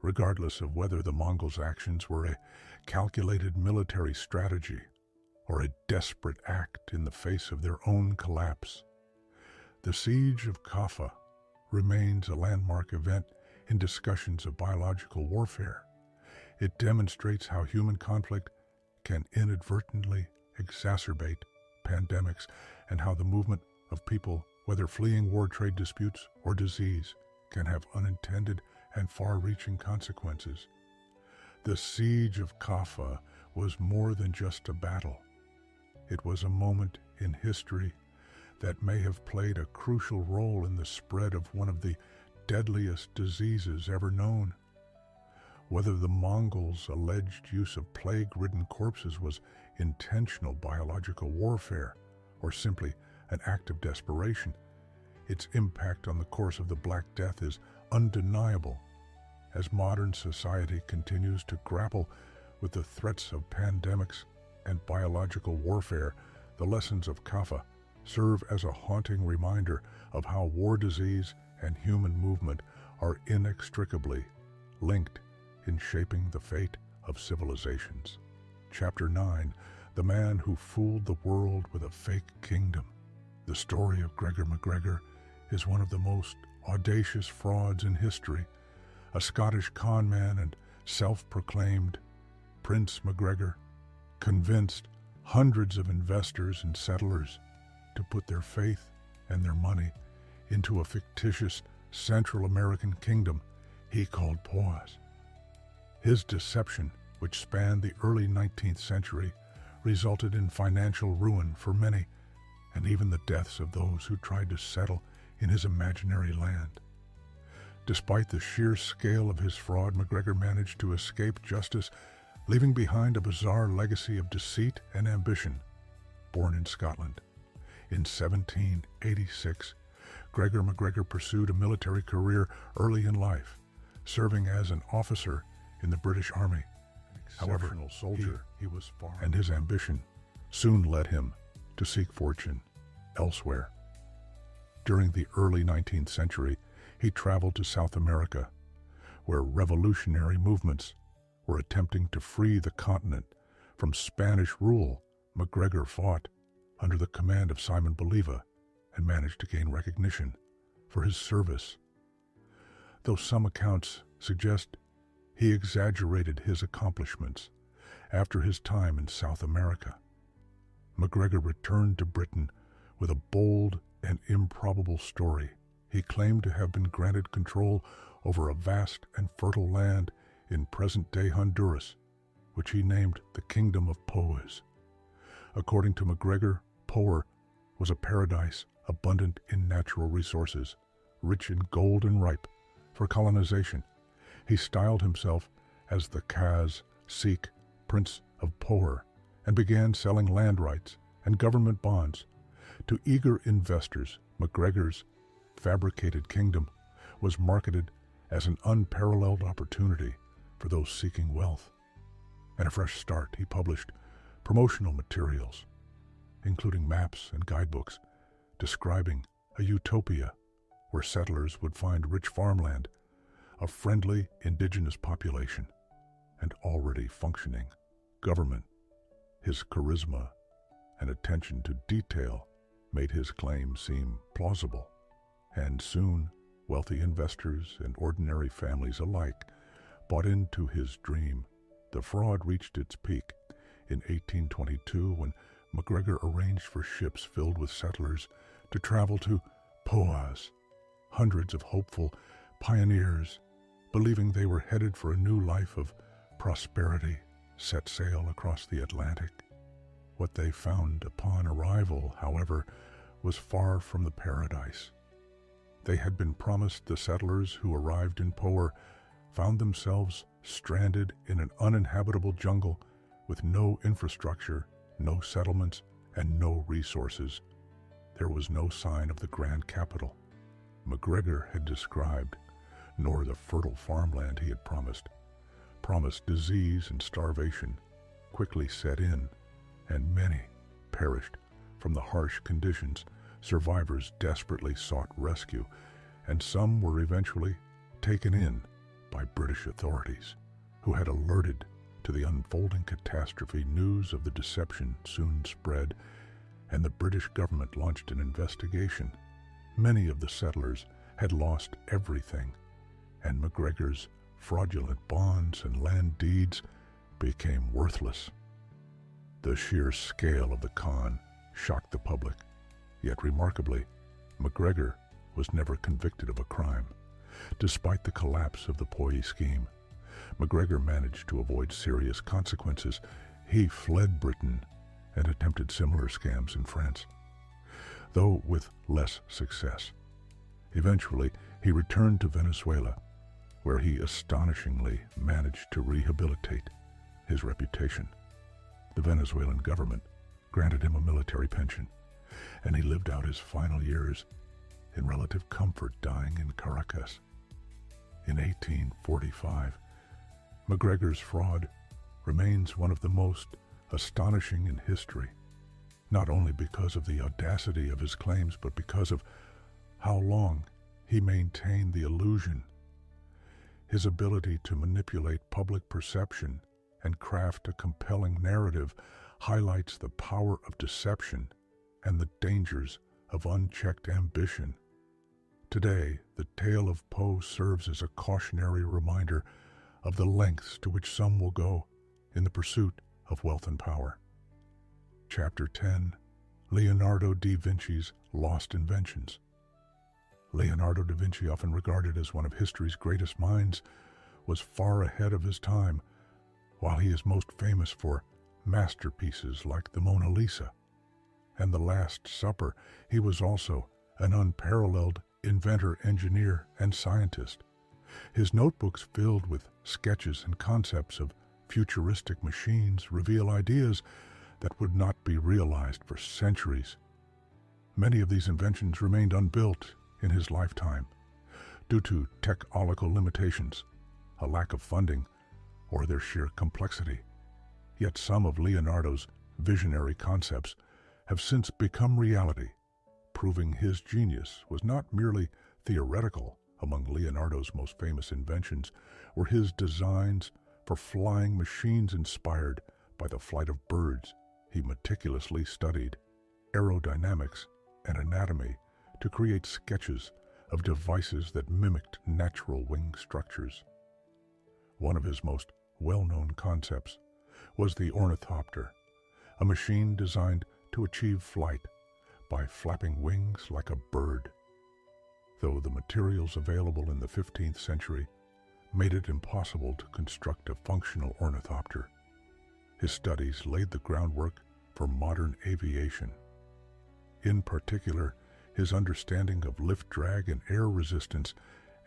Regardless of whether the Mongols' actions were a calculated military strategy or a desperate act in the face of their own collapse. The Siege of Caffa remains a landmark event in discussions of biological warfare. It demonstrates how human conflict can inadvertently exacerbate pandemics and how the movement of people, whether fleeing war, trade disputes, or disease, can have unintended and far-reaching consequences. The Siege of Caffa was more than just a battle. It was a moment in history that may have played a crucial role in the spread of one of the deadliest diseases ever known. Whether the Mongols' alleged use of plague-ridden corpses was intentional biological warfare or simply an act of desperation, its impact on the course of the Black Death is undeniable. As modern society continues to grapple with the threats of pandemics and biological warfare, the lessons of Caffa serve as a haunting reminder of how war, disease, and human movement are inextricably linked in shaping the fate of civilizations. Chapter 9, The Man Who Fooled the World with a Fake Kingdom. The story of Gregor MacGregor is one of the most audacious frauds in history. A Scottish conman and self-proclaimed Prince MacGregor convinced hundreds of investors and settlers to put their faith and their money into a fictitious Central American kingdom he called Pause. His deception, which spanned the early 19th century, resulted in financial ruin for many, and even the deaths of those who tried to settle in his imaginary land. Despite the sheer scale of his fraud, MacGregor managed to escape justice, leaving behind a bizarre legacy of deceit and ambition. Born in Scotland in 1786, Gregor MacGregor pursued a military career early in life, serving as an officer in the British Army. However, he was far, and his ambition soon led him to seek fortune elsewhere. During the early 19th century, he traveled to South America, where revolutionary movements were attempting to free the continent from Spanish rule. MacGregor fought under the command of Simon Bolivar and managed to gain recognition for his service, though some accounts suggest he exaggerated his accomplishments after his time in South America. MacGregor returned to Britain with a bold and improbable story. He claimed to have been granted control over a vast and fertile land in present-day Honduras, which he named the Kingdom of Poas. According to MacGregor, Poa was a paradise abundant in natural resources, rich in gold and ripe for colonization. He styled himself as the Kaz Sikh Prince of Poa and began selling land rights and government bonds to eager investors. MacGregor's fabricated kingdom was marketed as an unparalleled opportunity for those seeking wealth. And a fresh start, he published promotional materials, including maps and guidebooks describing a utopia where settlers would find rich farmland, a friendly indigenous population, and already functioning government. His charisma and attention to detail made his claim seem plausible, and soon wealthy investors and ordinary families alike bought into his dream. The fraud reached its peak in 1822 when MacGregor arranged for ships filled with settlers to travel to Poas. Hundreds of hopeful pioneers, believing they were headed for a new life of prosperity, set sail across the Atlantic. What they found upon arrival, however, was far from the paradise they had been promised. The settlers who arrived in Poa found themselves stranded in an uninhabitable jungle with no infrastructure, no settlements, and no resources. There was no sign of the grand capital MacGregor had described, nor the fertile farmland he had promised. Disease and starvation quickly set in, and many perished from the harsh conditions. Survivors desperately sought rescue, and some were eventually taken in by British authorities, who had alerted to the unfolding catastrophe. News of the deception soon spread, and the British government launched an investigation. Many of the settlers had lost everything, and MacGregor's fraudulent bonds and land deeds became worthless. The sheer scale of the con shocked the public, yet remarkably, MacGregor was never convicted of a crime. Despite the collapse of the Poa scheme, MacGregor managed to avoid serious consequences. He fled Britain and attempted similar scams in France, though with less success. Eventually, he returned to Venezuela, where he astonishingly managed to rehabilitate his reputation. The Venezuelan government granted him a military pension, and he lived out his final years in relative comfort, dying in Caracas. In 1845, MacGregor's fraud remains one of the most astonishing in history, not only because of the audacity of his claims, but because of how long he maintained the illusion. His ability to manipulate public perception and craft a compelling narrative highlights the power of deception and the dangers of unchecked ambition. Today, the tale of Poe serves as a cautionary reminder of the lengths to which some will go in the pursuit of wealth and power. Chapter 10. Leonardo da Vinci's Lost Inventions. Leonardo da Vinci, often regarded as one of history's greatest minds, was far ahead of his time. While he is most famous for masterpieces like the Mona Lisa and the Last Supper, he was also an unparalleled inventor, engineer, and scientist. His notebooks filled with sketches and concepts of futuristic machines reveal ideas that would not be realized for centuries. Many of these inventions remained unbuilt in his lifetime due to technological limitations, a lack of funding, or their sheer complexity. Yet some of Leonardo's visionary concepts have since become reality, proving his genius was not merely theoretical. Among Leonardo's most famous inventions were his designs for flying machines inspired by the flight of birds. He meticulously studied aerodynamics and anatomy to create sketches of devices that mimicked natural wing structures. One of his most well-known concepts was the ornithopter, a machine designed to achieve flight by flapping wings like a bird. Though the materials available in the 15th century made it impossible to construct a functional ornithopter, his studies laid the groundwork for modern aviation. In particular, his understanding of lift drag and air resistance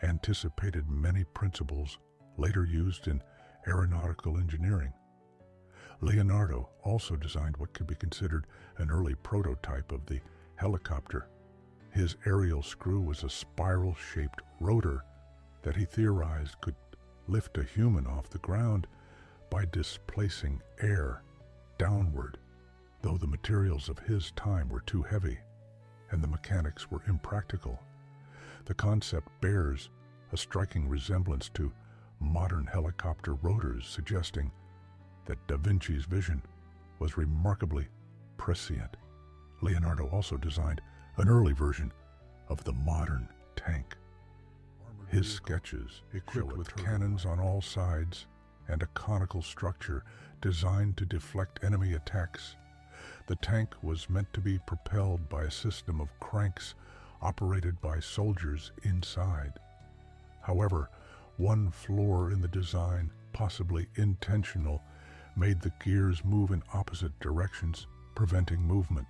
anticipated many principles later used in aeronautical engineering. Leonardo also designed what could be considered an early prototype of the helicopter. His aerial screw was a spiral-shaped rotor that he theorized could lift a human off the ground by displacing air downward, though the materials of his time were too heavy and the mechanics were impractical. The concept bears a striking resemblance to modern helicopter rotors, suggesting that Da Vinci's vision was remarkably prescient. Leonardo also designed an early version of the modern tank. His sketches, equipped with cannons on all sides and a conical structure designed to deflect enemy attacks. The tank was meant to be propelled by a system of cranks operated by soldiers inside. However, one flaw in the design, possibly intentional, made the gears move in opposite directions, preventing movement.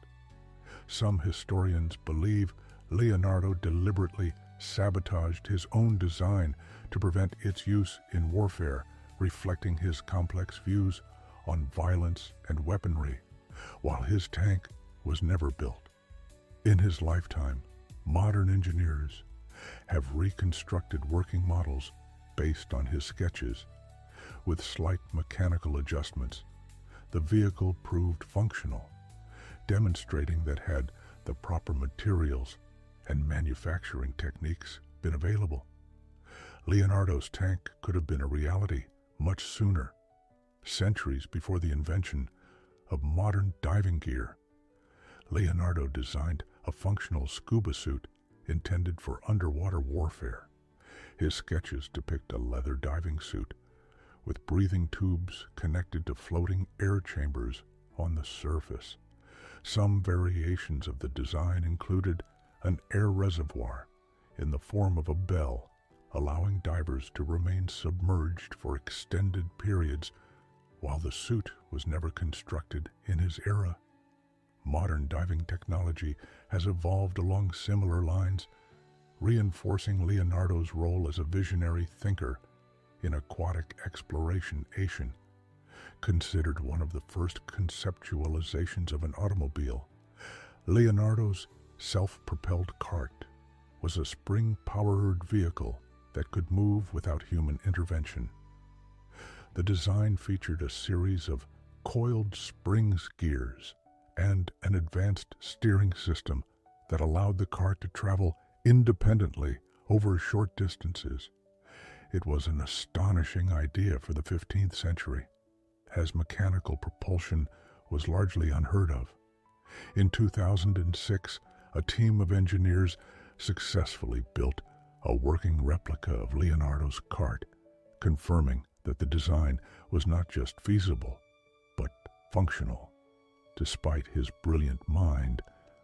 Some historians believe Leonardo deliberately sabotaged his own design to prevent its use in warfare, reflecting his complex views on violence and weaponry, while his tank was never built. In his lifetime, modern engineers have reconstructed working models based on his sketches. With slight mechanical adjustments, the vehicle proved functional, demonstrating that had the proper materials and manufacturing techniques been available, Leonardo's tank could have been a reality much sooner, centuries before the invention of modern diving gear. Leonardo designed a functional scuba suit intended for underwater warfare. His sketches depict a leather diving suit with breathing tubes connected to floating air chambers on the surface. Some variations of the design included an air reservoir in the form of a bell, allowing divers to remain submerged for extended periods, while the suit was never constructed in his era. Modern diving technology has evolved along similar lines, reinforcing Leonardo's role as a visionary thinker in aquatic exploration. Considered one of the first conceptualizations of an automobile, Leonardo's self-propelled cart was a spring-powered vehicle that could move without human intervention. The design featured a series of coiled springs gears and an advanced steering system that allowed the cart to travel independently over short distances. It was an astonishing idea for the 15th century, as mechanical propulsion was largely unheard of. In 2006, a team of engineers successfully built a working replica of Leonardo's cart, confirming that the design was not just feasible, but functional. Despite his brilliant mind,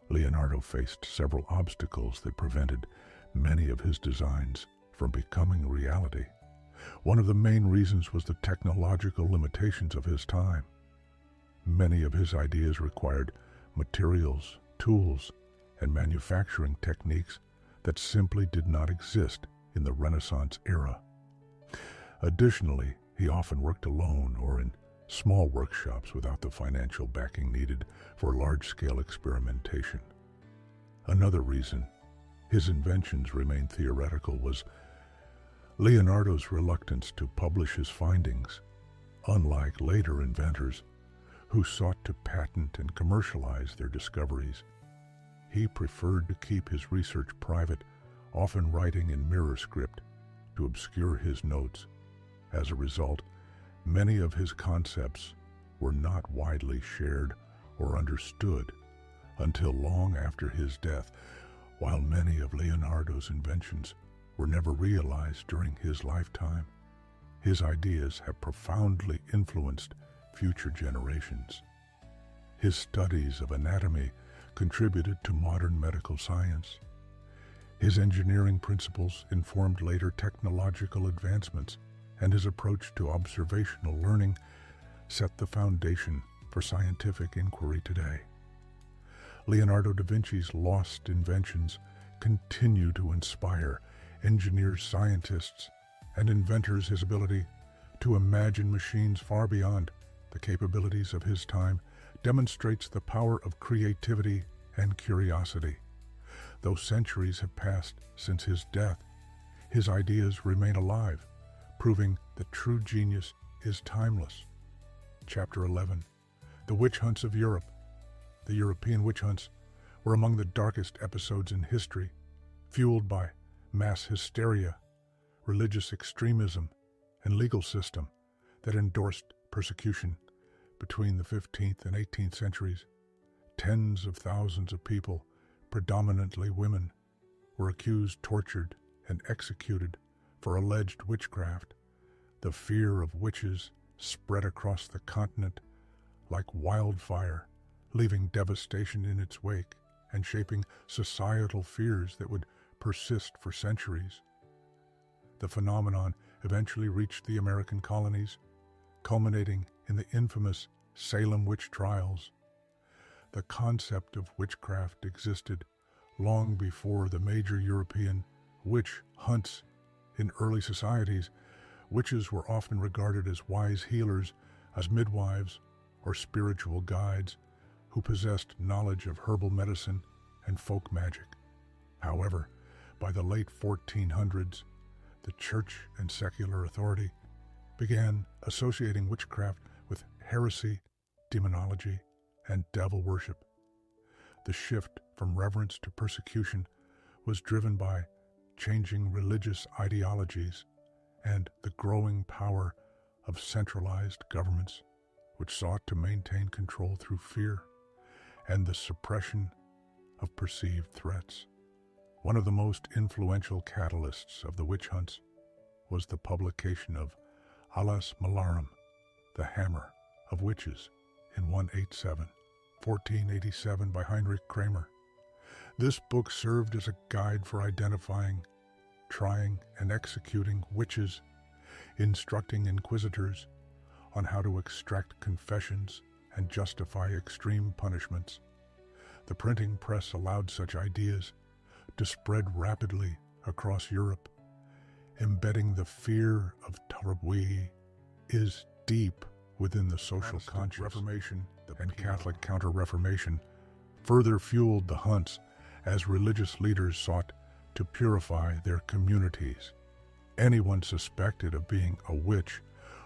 Leonardo faced several obstacles that prevented many of his designs from becoming reality. One of the main reasons was the technological limitations of his time. Many of his ideas required materials, tools, and manufacturing techniques that simply did not exist in the Renaissance era. Additionally, he often worked alone or in small workshops without the financial backing needed for large-scale experimentation. Another reason his inventions remained theoretical was Leonardo's reluctance to publish his findings. Unlike later inventors who sought to patent and commercialize their discoveries, he preferred to keep his research private, often writing in mirror script to obscure his notes. As a result, many of his concepts were not widely shared or understood until long after his death. While many of Leonardo's inventions were never realized during his lifetime, his ideas have profoundly influenced future generations. His studies of anatomy contributed to modern medical science. His engineering principles informed later technological advancements, and his approach to observational learning set the foundation for scientific inquiry today. Leonardo da Vinci's lost inventions continue to inspire engineers, scientists, and inventors. His ability to imagine machines far beyond the capabilities of his time demonstrates the power of creativity and curiosity. Though centuries have passed since his death, his ideas remain alive, proving that true genius is timeless. Chapter 11. The Witch Hunts of Europe. The European witch hunts were among the darkest episodes in history, fueled by mass hysteria, religious extremism, and legal system that endorsed persecution. Between the 15th and 18th centuries, tens of thousands of people, predominantly women, were accused, tortured, and executed for alleged witchcraft. The fear of witches spread across the continent like wildfire, leaving devastation in its wake and shaping societal fears that would persist for centuries. The phenomenon eventually reached the American colonies, culminating in the infamous Salem witch trials. The concept of witchcraft existed long before the major European witch hunts. In early societies, witches were often regarded as wise healers, as midwives, or spiritual guides who possessed knowledge of herbal medicine and folk magic. However, by the late 1400s, the church and secular authority began associating witchcraft with heresy, demonology, and devil worship. The shift from reverence to persecution was driven by changing religious ideologies and the growing power of centralized governments, which sought to maintain control through fear and the suppression of perceived threats. One of the most influential catalysts of the witch hunts was the publication of Alas Malarum, the Hammer of Witches, in 1487 by Heinrich Kramer. This book served as a guide for identifying, trying, and executing witches, instructing inquisitors on how to extract confessions and justify extreme punishments. The printing press allowed such ideas to spread rapidly across Europe, embedding the fear of Tulip is deep within the social conscience. Reformation and Catholic Counter-Reformation further fueled the hunts as religious leaders sought to purify their communities. Anyone suspected of being a witch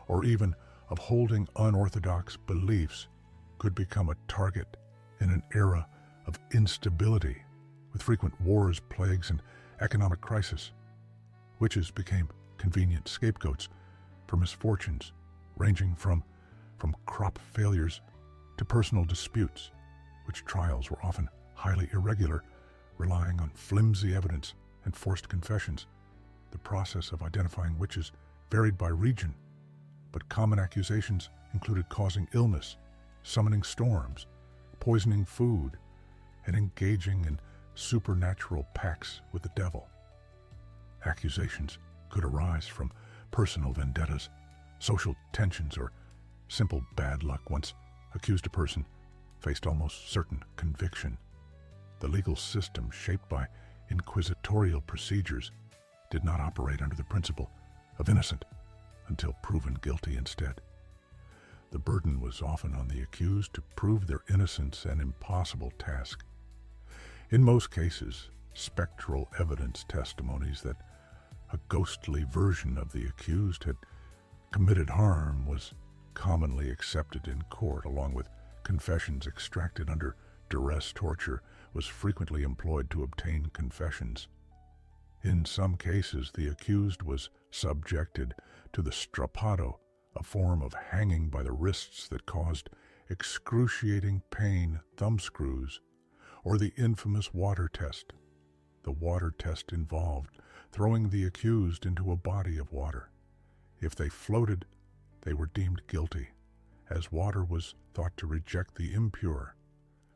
or even of holding unorthodox beliefs could become a target in an era of instability, with frequent wars, plagues, and economic crisis. Witches became convenient scapegoats for misfortunes ranging from crop failures to personal disputes, which trials were often highly irregular, relying on flimsy evidence and forced confessions. The process of identifying witches varied by region, but common accusations included causing illness, summoning storms, poisoning food, and engaging in supernatural pacts with the devil. Accusations could arise from personal vendettas, social tensions, or simple bad luck. Once accused, a person faced almost certain conviction. The legal system, shaped by inquisitorial procedures, did not operate under the principle of innocent until proven guilty instead. The burden was often on the accused to prove their innocence, an impossible task. In most cases, spectral evidence testimonies that a ghostly version of the accused had committed harm was commonly accepted in court, along with confessions extracted under duress. Torture was frequently employed to obtain confessions. In some cases, the accused was subjected to the strappado, a form of hanging by the wrists that caused excruciating pain, thumbscrews, or the infamous water test, the water test involved throwing the accused into a body of water. If they floated, they were deemed guilty, as water was thought to reject the impure.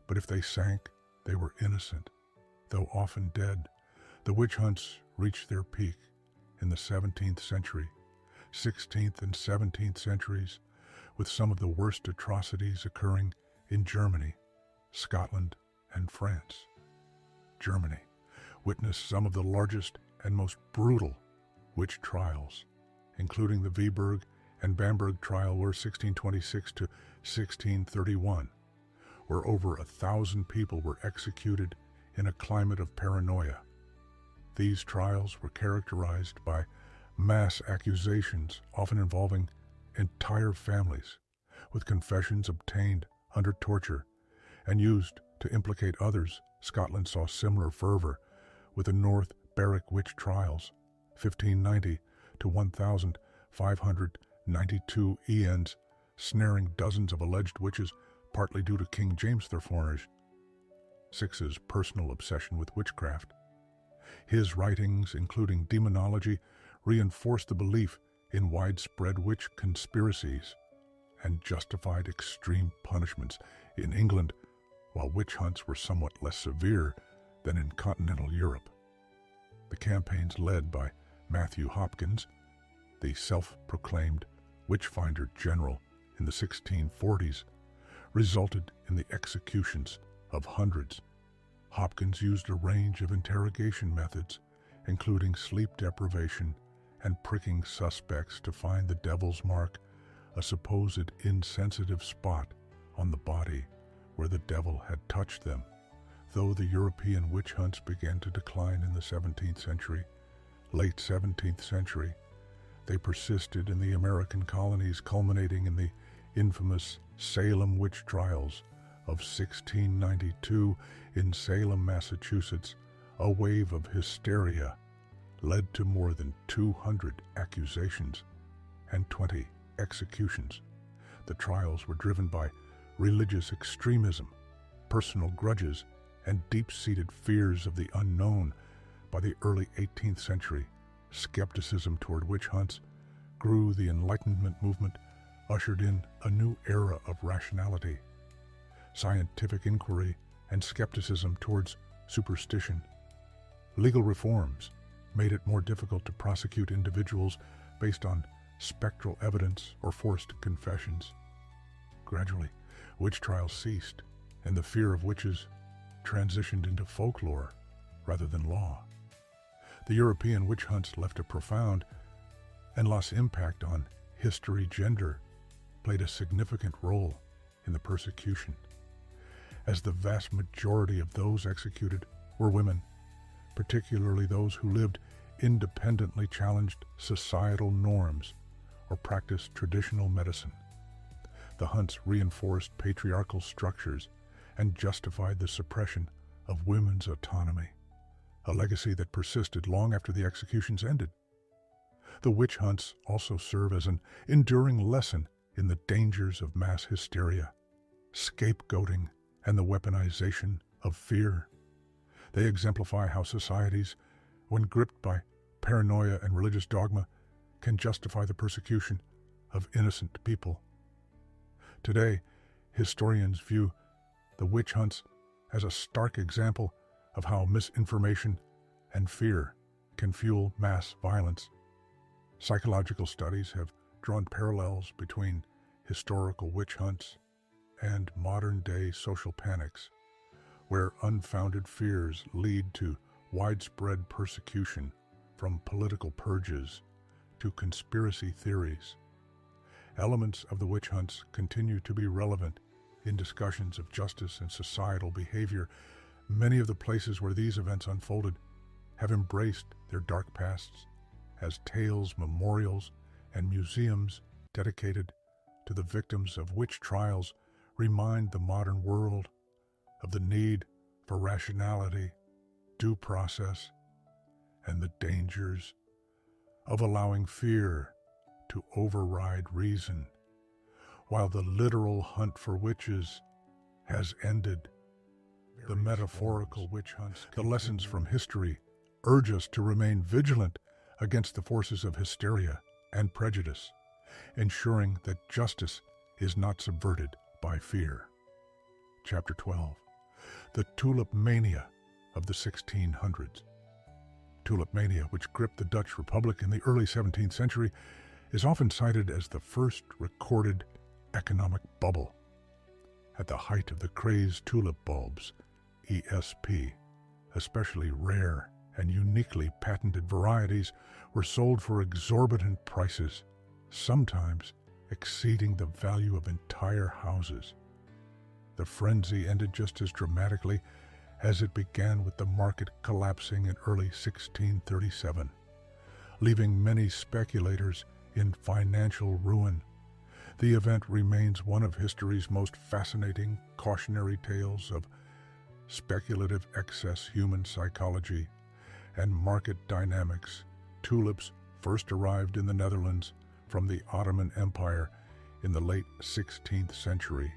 But if they sank, they were innocent. Though often dead, the witch hunts reached their peak in the 17th century, 16th and 17th centuries, with some of the worst atrocities occurring in Germany, Scotland, and France. Germany witnessed some of the largest and most brutal witch trials, including the Viborg and Bamberg trial were 1626 to 1631, where over 1,000 people were executed in a climate of paranoia. These trials were characterized by mass accusations, often involving entire families, with confessions obtained under torture and used to implicate others. Scotland saw similar fervor with the North Berwick witch trials, 1590 to 1592 Ians, snaring dozens of alleged witches, partly due to King James VI's personal obsession with witchcraft. His writings, including demonology, reinforced the belief in widespread witch conspiracies and justified extreme punishments in England, while witch hunts were somewhat less severe than in continental Europe. The campaigns led by Matthew Hopkins, the self-proclaimed witch-finder general in the 1640s, resulted in the executions of hundreds. Hopkins used a range of interrogation methods, including sleep deprivation and pricking suspects to find the devil's mark, a supposed insensitive spot on the body where the devil had touched them. Though the European witch hunts began to decline in the 17th century, late 17th century, they persisted in the American colonies, culminating in the infamous Salem witch trials of 1692 in Salem, Massachusetts. A wave of hysteria led to more than 200 accusations and 20 executions. The trials were driven by religious extremism, personal grudges, and deep-seated fears of the unknown. By the early 18th century, skepticism toward witch hunts grew. The Enlightenment movement ushered in a new era of rationality, scientific inquiry, and skepticism towards superstition. Legal reforms made it more difficult to prosecute individuals based on spectral evidence or forced confessions. Gradually, witch trials ceased, and the fear of witches transitioned into folklore rather than law. The European witch hunts left a profound and lost impact on history. Gender played a significant role in the persecution, as the vast majority of those executed were women, particularly those who lived independently, challenged societal norms, or practiced traditional medicine. The hunts reinforced patriarchal structures and justified the suppression of women's autonomy, a legacy that persisted long after the executions ended. The witch hunts also serve as an enduring lesson in the dangers of mass hysteria, scapegoating, and the weaponization of fear. They exemplify how societies, when gripped by paranoia and religious dogma, can justify the persecution of innocent people. Today, historians view the witch hunts as a stark example of how misinformation and fear can fuel mass violence. Psychological studies have drawn parallels between historical witch hunts and modern-day social panics, where unfounded fears lead to widespread persecution, from political purges to conspiracy theories. Elements of the witch hunts continue to be relevant in discussions of justice and societal behavior. Many of the places where these events unfolded have embraced their dark pasts as tales, memorials, and museums dedicated to the victims of witch trials remind the modern world of the need for rationality, due process, and the dangers of allowing fear to override reason. While the literal hunt for witches has ended, The metaphorical witch hunts, the lessons from history, urge us to remain vigilant against the forces of hysteria and prejudice, ensuring that justice is not subverted by fear. Chapter 12. The Tulip Mania of the 1600s. Tulip Mania, which gripped the Dutch Republic in the early 17th century, is often cited as the first recorded economic bubble. At the height of the crazed tulip bulbs, ESP, especially rare and uniquely patented varieties were sold for exorbitant prices, sometimes exceeding the value of entire houses. The frenzy ended just as dramatically as it began, with the market collapsing in early 1637, leaving many speculators in financial ruin. The event remains one of history's most fascinating cautionary tales of speculative excess, human psychology, and market dynamics. Tulips first arrived in the Netherlands from the Ottoman Empire in the late 16th century,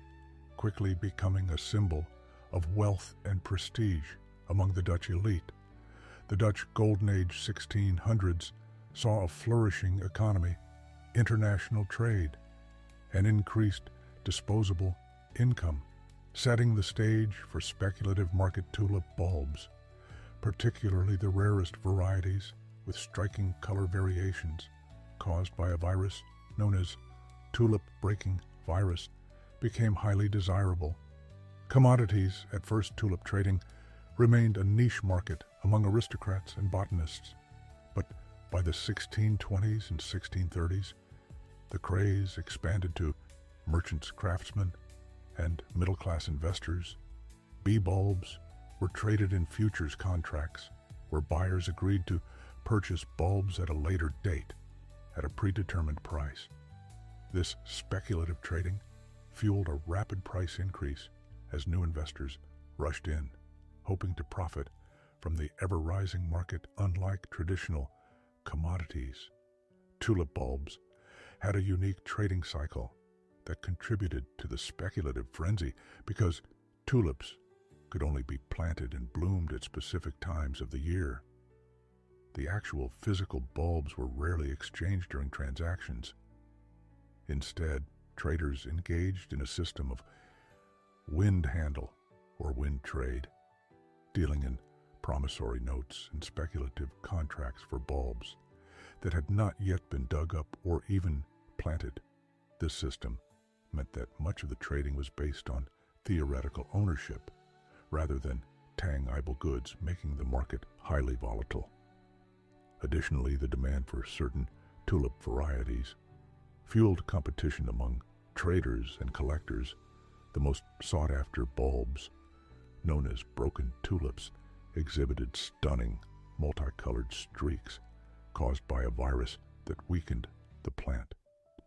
quickly becoming a symbol of wealth and prestige among the Dutch elite. The Dutch Golden Age 1600s saw a flourishing economy, international trade, and increased disposable income, setting the stage for speculative market tulip bulbs, particularly the rarest varieties with striking color variations caused by a virus known as tulip-breaking virus, became highly desirable. Commodities, at first tulip trading, remained a niche market among aristocrats and botanists, but by the 1620s and 1630s, the craze expanded to merchants, craftsmen, and middle-class investors. Bee bulbs were traded in futures contracts, where buyers agreed to purchase bulbs at a later date at a predetermined price. This speculative trading fueled a rapid price increase as new investors rushed in, hoping to profit from the ever-rising market. Unlike traditional commodities, tulip bulbs had a unique trading cycle that contributed to the speculative frenzy because tulips could only be planted and bloomed at specific times of the year. The actual physical bulbs were rarely exchanged during transactions. Instead, traders engaged in a system of wind handle or wind trade, dealing in promissory notes and speculative contracts for bulbs that had not yet been dug up or even planted. This system meant that much of the trading was based on theoretical ownership rather than tangible goods, making the market highly volatile. Additionally, the demand for certain tulip varieties fueled competition among traders and collectors. The most sought-after bulbs, known as broken tulips, exhibited stunning, multicolored streaks caused by a virus that weakened the plant.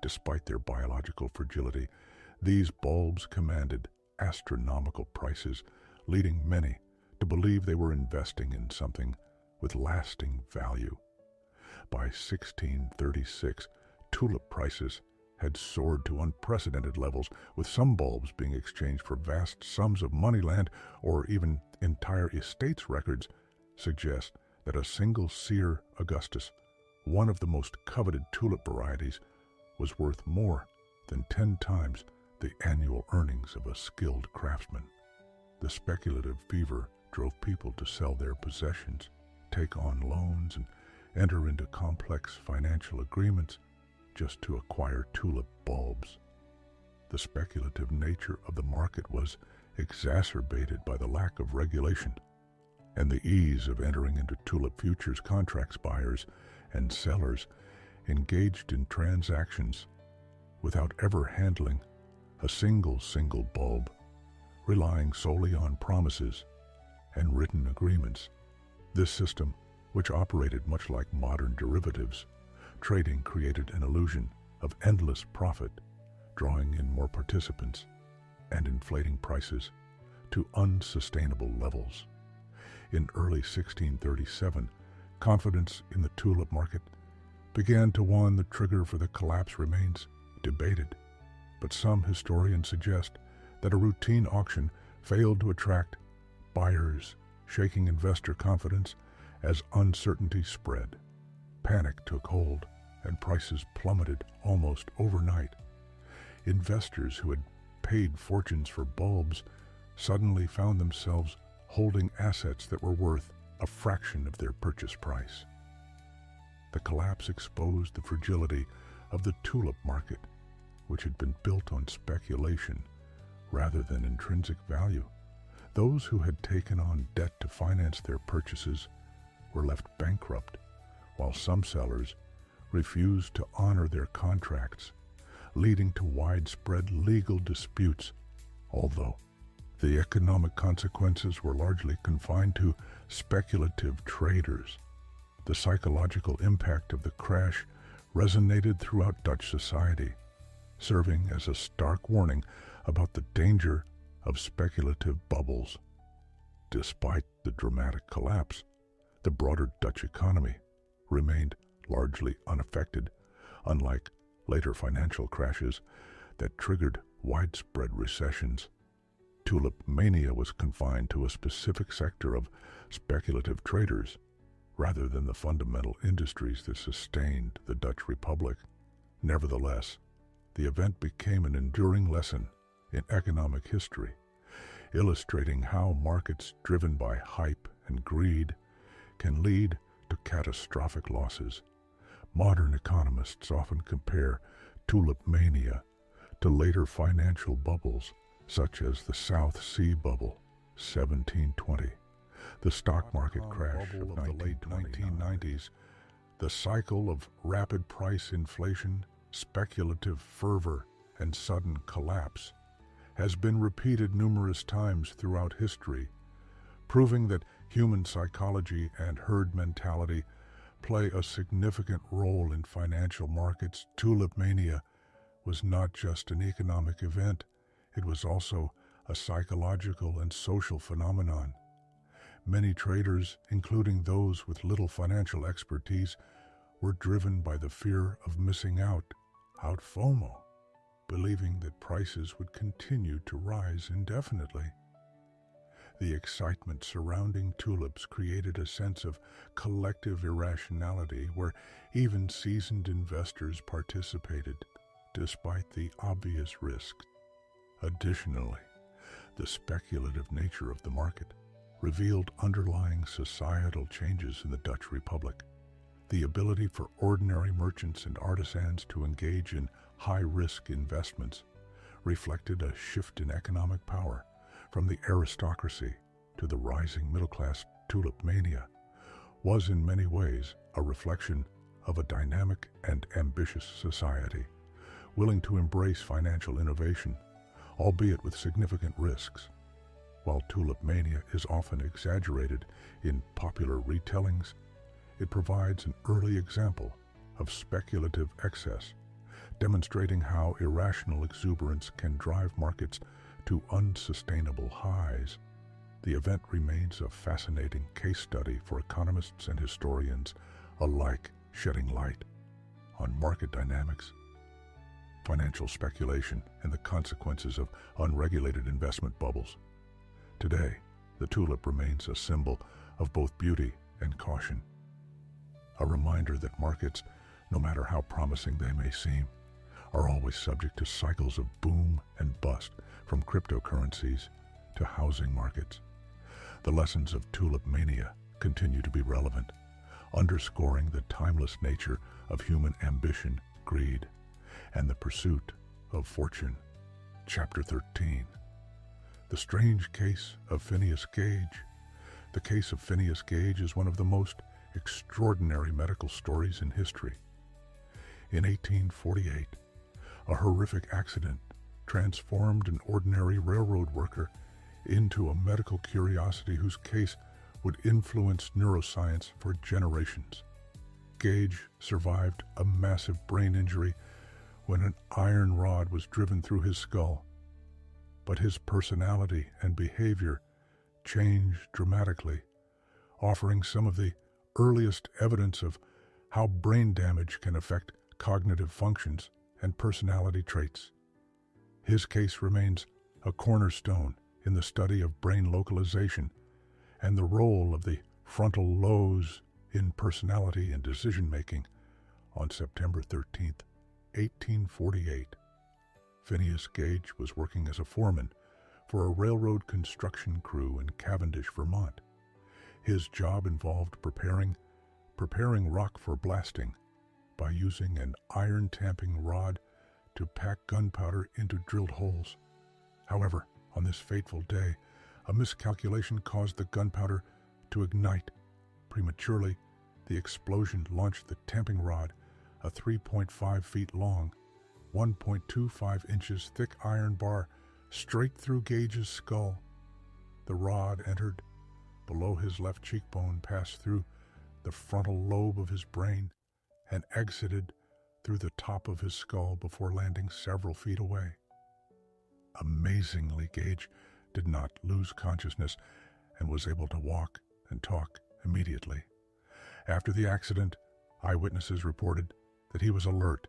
Despite their biological fragility, these bulbs commanded astronomical prices, leading many to believe they were investing in something with lasting value. By 1636, tulip prices had soared to unprecedented levels, with some bulbs being exchanged for vast sums of moneyland or even entire estates. Records suggest that a single Seer Augustus, one of the most coveted tulip varieties, was worth more than 10 times the annual earnings of a skilled craftsman. The speculative fever drove people to sell their possessions, take on loans, and enter into complex financial agreements just to acquire tulip bulbs. The speculative nature of the market was exacerbated by the lack of regulation and the ease of entering into tulip futures contracts. Buyers and sellers engaged in transactions without ever handling a single bulb, relying solely on promises and written agreements. This system, which operated much like modern derivatives trading, created an illusion of endless profit, drawing in more participants and inflating prices to unsustainable levels. In early 1637, confidence in the tulip market began to wane. The trigger for the collapse remains debated, but some historians suggest that a routine auction failed to attract buyers, shaking investor confidence as uncertainty spread. Panic took hold, and prices plummeted almost overnight. Investors who had paid fortunes for bulbs suddenly found themselves holding assets that were worth a fraction of their purchase price. The collapse exposed the fragility of the tulip market, which had been built on speculation rather than intrinsic value. Those who had taken on debt to finance their purchases were left bankrupt, while some sellers refused to honor their contracts, leading to widespread legal disputes, although the economic consequences were largely confined to speculative traders. The psychological impact of the crash resonated throughout Dutch society, serving as a stark warning about the danger of speculative bubbles. Despite the dramatic collapse, the broader Dutch economy remained largely unaffected, unlike later financial crashes that triggered widespread recessions. Tulip mania was confined to a specific sector of speculative traders rather than the fundamental industries that sustained the Dutch Republic. Nevertheless, the event became an enduring lesson in economic history, illustrating how markets driven by hype and greed can lead to catastrophic losses. Modern economists often compare tulip mania to later financial bubbles, such as the South Sea Bubble, 1720, the stock market crash of the late 1990s, the cycle of rapid price inflation, speculative fervor, and sudden collapse has been repeated numerous times throughout history, proving that human psychology and herd mentality play a significant role in financial markets. Tulip mania was not just an economic event, it was also a psychological and social phenomenon. Many traders, including those with little financial expertise, were driven by the fear of missing out FOMO, believing that prices would continue to rise indefinitely. The excitement surrounding tulips created a sense of collective irrationality where even seasoned investors participated, despite the obvious risks. Additionally, the speculative nature of the market revealed underlying societal changes in the Dutch Republic. The ability for ordinary merchants and artisans to engage in high-risk investments reflected a shift in economic power from the aristocracy to the rising middle-class. Tulip mania was in many ways a reflection of a dynamic and ambitious society, willing to embrace financial innovation, albeit with significant risks. While tulip mania is often exaggerated in popular retellings, it provides an early example of speculative excess, demonstrating how irrational exuberance can drive markets to unsustainable highs. The event remains a fascinating case study for economists and historians alike, shedding light on market dynamics, financial speculation, and the consequences of unregulated investment bubbles. Today, the tulip remains a symbol of both beauty and caution, a reminder that markets, no matter how promising they may seem, are always subject to cycles of boom and bust, from cryptocurrencies to housing markets. The lessons of tulip mania continue to be relevant, underscoring the timeless nature of human ambition, greed, and the pursuit of fortune. Chapter 13. The Strange Case of Phineas Gage. The case of Phineas Gage is one of the most extraordinary medical stories in history. In 1848, a horrific accident transformed an ordinary railroad worker into a medical curiosity whose case would influence neuroscience for generations. Gage survived a massive brain injury when an iron rod was driven through his skull, but his personality and behavior changed dramatically, offering some of the earliest evidence of how brain damage can affect cognitive functions and personality traits. His case remains a cornerstone in the study of brain localization and the role of the frontal lobes in personality and decision-making on September 13th, 1848. Phineas Gage was working as a foreman for a railroad construction crew in Cavendish, Vermont. His job involved preparing rock for blasting by using an iron tamping rod to pack gunpowder into drilled holes. However, on this fateful day, a miscalculation caused the gunpowder to ignite. Prematurely, the explosion launched the tamping rod, a 3.5 feet long, 1.25 inches thick iron bar, straight through Gage's skull. The rod entered below his left cheekbone, passed through the frontal lobe of his brain, and exited through the top of his skull before landing several feet away. Amazingly, Gage did not lose consciousness and was able to walk and talk immediately. After the accident, eyewitnesses reported that he was alert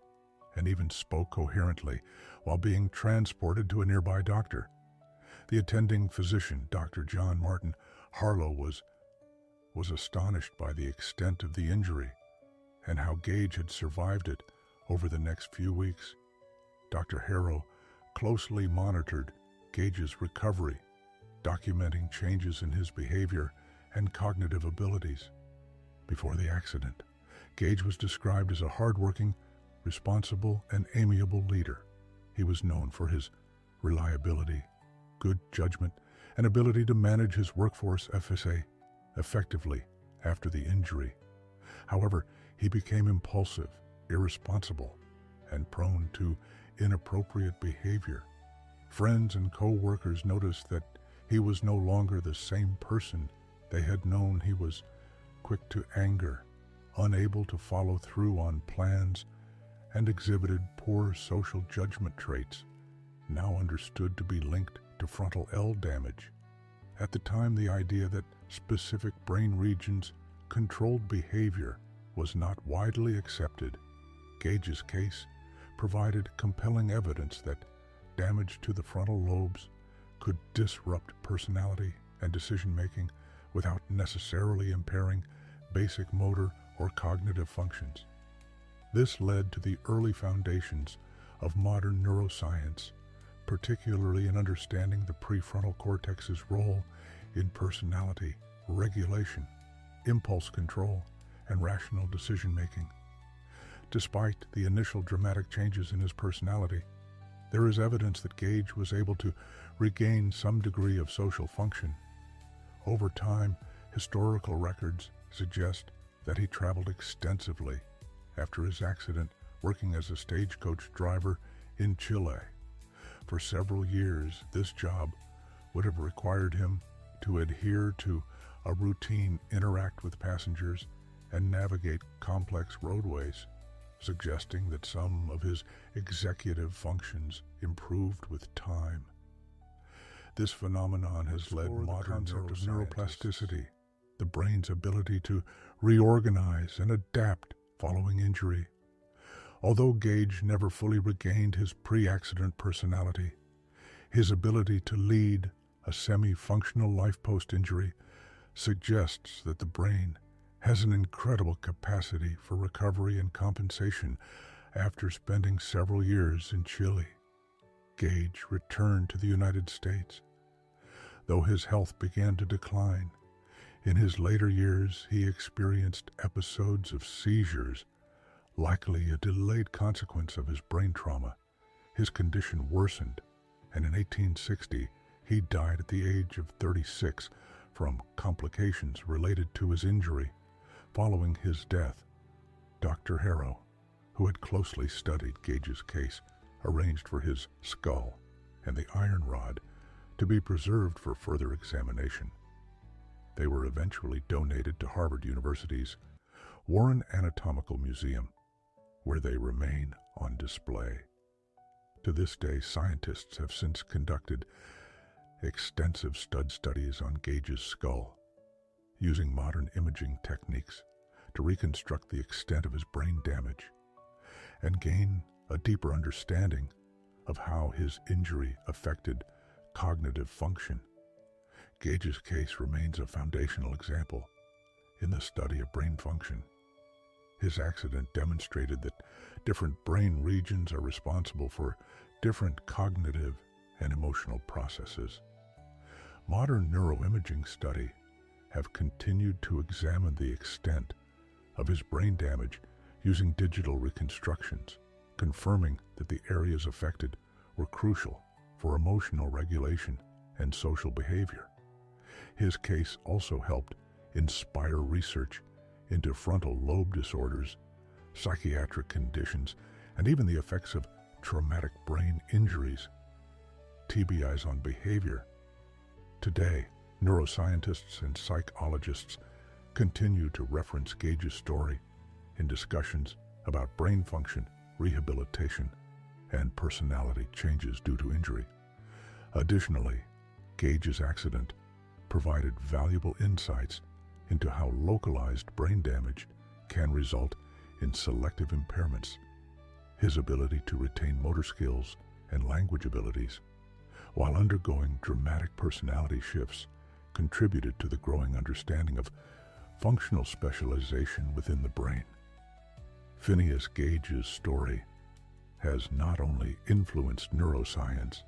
and even spoke coherently while being transported to a nearby doctor. The attending physician, Dr. John Martin Harlow, was astonished by the extent of the injury and how Gage had survived it over the next few weeks. Dr. Harrow closely monitored Gage's recovery, documenting changes in his behavior and cognitive abilities. Before the accident, Gage was described as a hardworking, responsible, and amiable leader. He was known for his reliability, good judgment, and ability to manage his workforce FSA effectively after the injury. However, he became impulsive, irresponsible, and prone to inappropriate behavior. Friends and co-workers noticed that he was no longer the same person they had known. He was quick to anger, unable to follow through on plans, and exhibited poor social judgment traits, now understood to be linked to frontal L damage. At the time, the idea that specific brain regions controlled behavior was not widely accepted. Gage's case provided compelling evidence that damage to the frontal lobes could disrupt personality and decision-making without necessarily impairing basic motor or cognitive functions. This led to the early foundations of modern neuroscience, particularly in understanding the prefrontal cortex's role in personality regulation, impulse control, and rational decision-making. Despite the initial dramatic changes in his personality, there is evidence that Gage was able to regain some degree of social function. Over time, historical records suggest that he traveled extensively after his accident, working as a stagecoach driver in Chile. For several years, this job would have required him to adhere to a routine, interact with passengers, and navigate complex roadways, suggesting that some of his executive functions improved with time. This phenomenon has led modern neuroplasticity, the brain's ability to reorganize and adapt following injury. Although Gage never fully regained his pre-accident personality, his ability to lead a semi-functional life post-injury suggests that the brain has an incredible capacity for recovery and compensation after spending several years in Chile. Gage returned to the United States. Though his health began to decline, in his later years he experienced episodes of seizures, likely a delayed consequence of his brain trauma. His condition worsened, and in 1860 he died at the age of 36 from complications related to his injury. Following his death, Dr. Harrow, who had closely studied Gage's case, arranged for his skull and the iron rod to be preserved for further examination. They were eventually donated to Harvard University's Warren Anatomical Museum, where they remain on display. To this day, scientists have since conducted extensive studies on Gage's skull, using modern imaging techniques to reconstruct the extent of his brain damage and gain a deeper understanding of how his injury affected cognitive function. Gage's case remains a foundational example in the study of brain function. His accident demonstrated that different brain regions are responsible for different cognitive and emotional processes. Modern neuroimaging study have continued to examine the extent of his brain damage using digital reconstructions, confirming that the areas affected were crucial for emotional regulation and social behavior. His case also helped inspire research into frontal lobe disorders, psychiatric conditions, and even the effects of traumatic brain injuries. TBIs on behavior. Today, neuroscientists and psychologists continue to reference Gage's story in discussions about brain function, rehabilitation, and personality changes due to injury. Additionally, Gage's accident provided valuable insights into how localized brain damage can result in selective impairments, his ability to retain motor skills and language abilities, while undergoing dramatic personality shifts, contributed to the growing understanding of functional specialization within the brain. Phineas Gage's story has not only influenced neuroscience,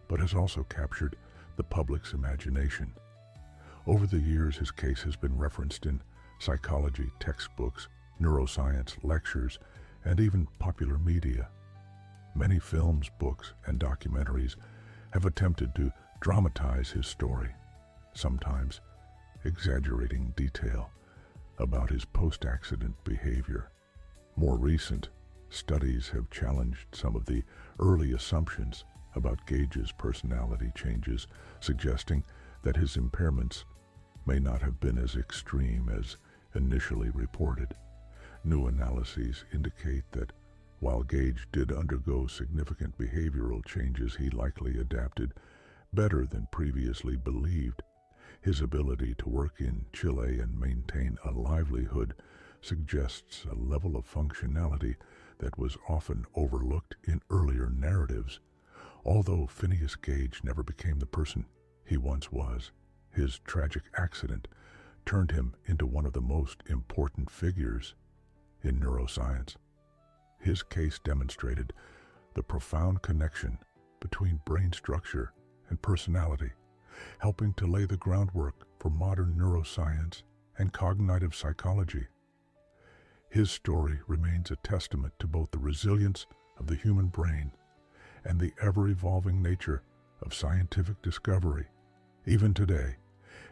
but has also captured the public's imagination. Over the years, his case has been referenced in psychology textbooks, neuroscience lectures, and even popular media. Many films, books, and documentaries have attempted to dramatize his story, sometimes exaggerating detail about his post-accident behavior. More recent studies have challenged some of the early assumptions about Gage's personality changes, suggesting that his impairments may not have been as extreme as initially reported. New analyses indicate that while Gage did undergo significant behavioral changes, he likely adapted better than previously believed. His ability to work in Chile and maintain a livelihood suggests a level of functionality that was often overlooked in earlier narratives. Although Phineas Gage never became the person he once was, his tragic accident turned him into one of the most important figures in neuroscience. His case demonstrated the profound connection between brain structure and personality, helping to lay the groundwork for modern neuroscience and cognitive psychology. His story remains a testament to both the resilience of the human brain and the ever-evolving nature of scientific discovery. Even today,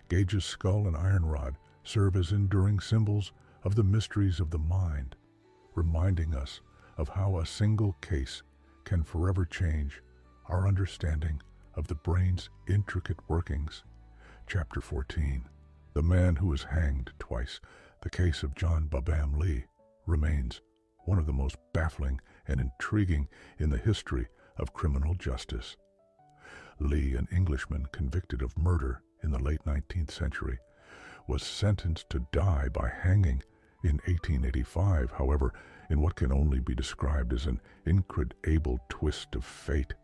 Gage's skull and iron rod serve as enduring symbols of the mysteries of the mind, reminding us of how a single case can forever change our understanding of the brain's intricate workings. Chapter 14. The Man Who Was Hanged Twice, the case of John Babam Lee, remains one of the most baffling and intriguing in the history of criminal justice. Lee, an Englishman convicted of murder in the late 19th century, was sentenced to die by hanging in 1885, however, in what can only be described as an incredible twist of fate.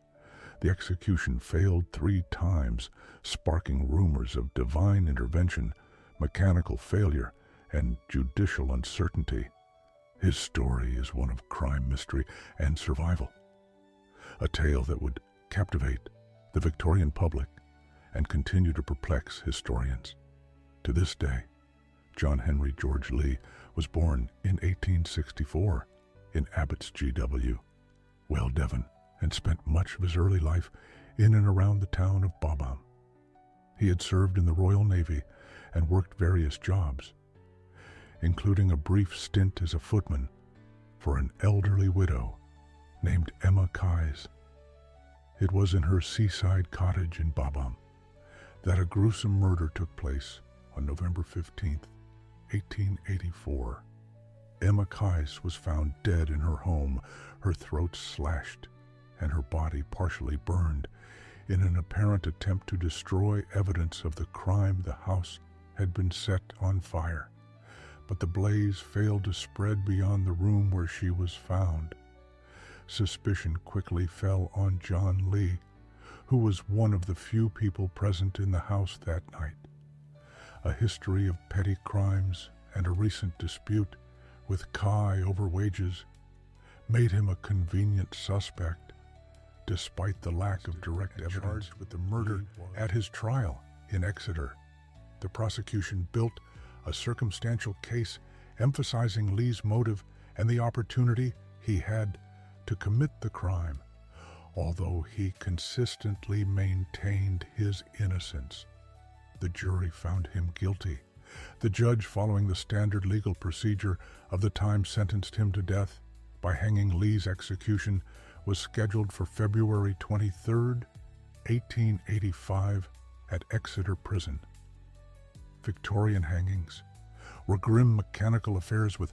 The execution failed 3 times, sparking rumors of divine intervention, mechanical failure, and judicial uncertainty. His story is one of crime, mystery, and survival, a tale that would captivate the Victorian public and continue to perplex historians. To this day, John Henry George Lee was born in 1864 in Abbots GW, Well, Devon, and spent much of his early life in and around the town of Babam. He had served in the Royal Navy and worked various jobs, including a brief stint as a footman for an elderly widow named Emma Keyes. It was in her seaside cottage in Babam that a gruesome murder took place on November 15th, 1884. Emma Keyes was found dead in her home, her throat slashed and her body partially burned in an apparent attempt to destroy evidence of the crime. The house had been set on fire, but the blaze failed to spread beyond the room where she was found. Suspicion quickly fell on John Lee, who was one of the few people present in the house that night. A history of petty crimes and a recent dispute with Kai over wages made him a convenient suspect, despite the lack of direct evidence. Charged with the murder at his trial in Exeter, the prosecution built a circumstantial case emphasizing Lee's motive and the opportunity he had to commit the crime, although he consistently maintained his innocence. The jury found him guilty. The judge, following the standard legal procedure of the time, sentenced him to death by hanging. Lee's execution was scheduled for February 23, 1885, at Exeter Prison. Victorian hangings were grim mechanical affairs with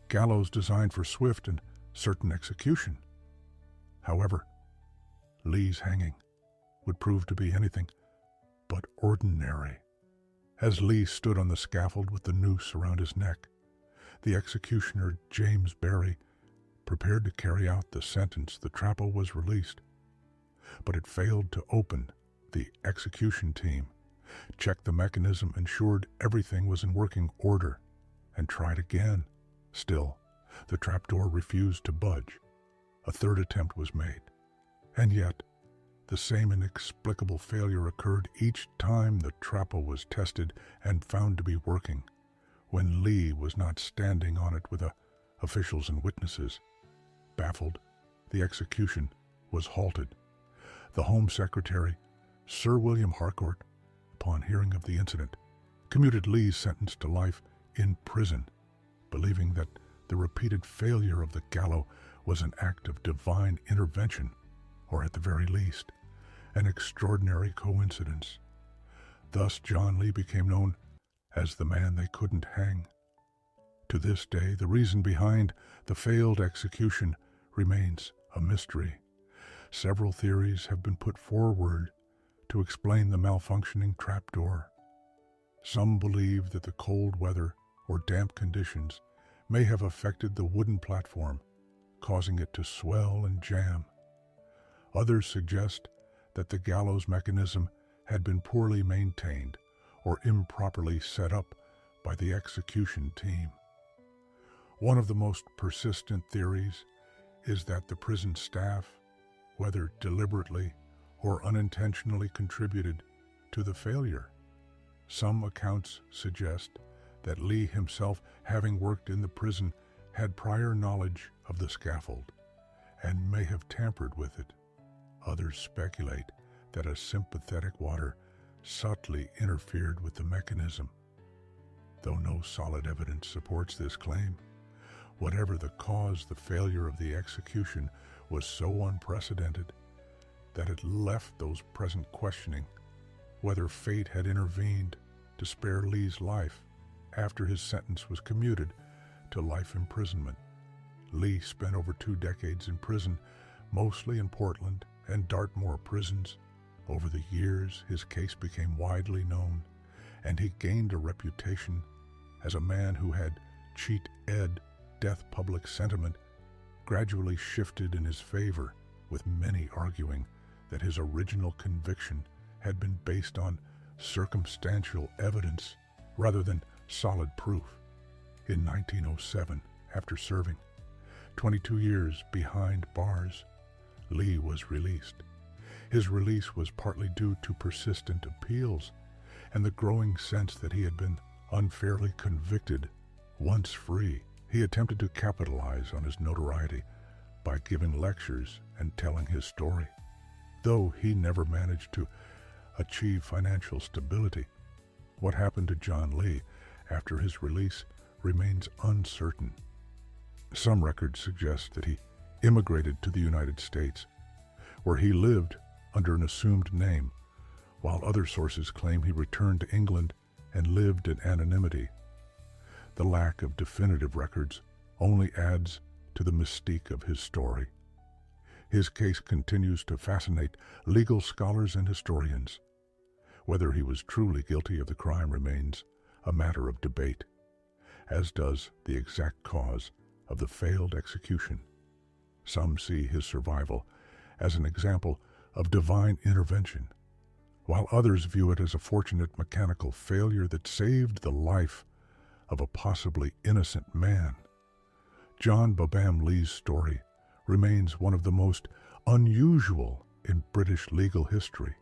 gallows designed for swift and certain execution. However, Lee's hanging would prove to be anything but ordinary. As Lee stood on the scaffold with the noose around his neck, the executioner, James Barry, prepared to carry out the sentence. The trapper was released, but it failed to open. The execution team checked the mechanism, ensured everything was in working order, and tried again. Still, the trapdoor refused to budge. A third attempt was made, and yet the same inexplicable failure occurred each time. The trapper was tested and found to be working when Lee was not standing on it with officials and witnesses. Baffled, the execution was halted. The Home Secretary, Sir William Harcourt, upon hearing of the incident, commuted Lee's sentence to life in prison, believing that the repeated failure of the gallows was an act of divine intervention, or at the very least, an extraordinary coincidence. Thus John Lee became known as the man they couldn't hang. To this day, the reason behind the failed execution remains a mystery. Several theories have been put forward to explain the malfunctioning trapdoor. Some believe that the cold weather or damp conditions may have affected the wooden platform, causing it to swell and jam. Others suggest that the gallows mechanism had been poorly maintained or improperly set up by the execution team. One of the most persistent theories is that the prison staff, whether deliberately or unintentionally, contributed to the failure. Some accounts suggest that Lee himself, having worked in the prison, had prior knowledge of the scaffold and may have tampered with it. Others speculate that a sympathetic water subtly interfered with the mechanism, though no solid evidence supports this claim. Whatever the cause, the failure of the execution was so unprecedented that it left those present questioning whether fate had intervened to spare Lee's life after his sentence was commuted to life imprisonment. Lee spent over 2 decades in prison, mostly in Portland and Dartmoor prisons. Over the years, his case became widely known, and he gained a reputation as a man who had cheat-ed death. Public sentiment gradually shifted in his favor, with many arguing that his original conviction had been based on circumstantial evidence rather than solid proof. In 1907, after serving 22 years behind bars, Lee was released. His release was partly due to persistent appeals and the growing sense that he had been unfairly convicted. Once free, he attempted to capitalize on his notoriety by giving lectures and telling his story. Though he never managed to achieve financial stability, what happened to John Lee after his release remains uncertain. Some records suggest that he immigrated to the United States, where he lived under an assumed name, while other sources claim he returned to England and lived in anonymity. The lack of definitive records only adds to the mystique of his story. His case continues to fascinate legal scholars and historians. Whether he was truly guilty of the crime remains a matter of debate, as does the exact cause of the failed execution. Some see his survival as an example of divine intervention, while others view it as a fortunate mechanical failure that saved the life of a possibly innocent man. John Babam Lee's story remains one of the most unusual in British legal history.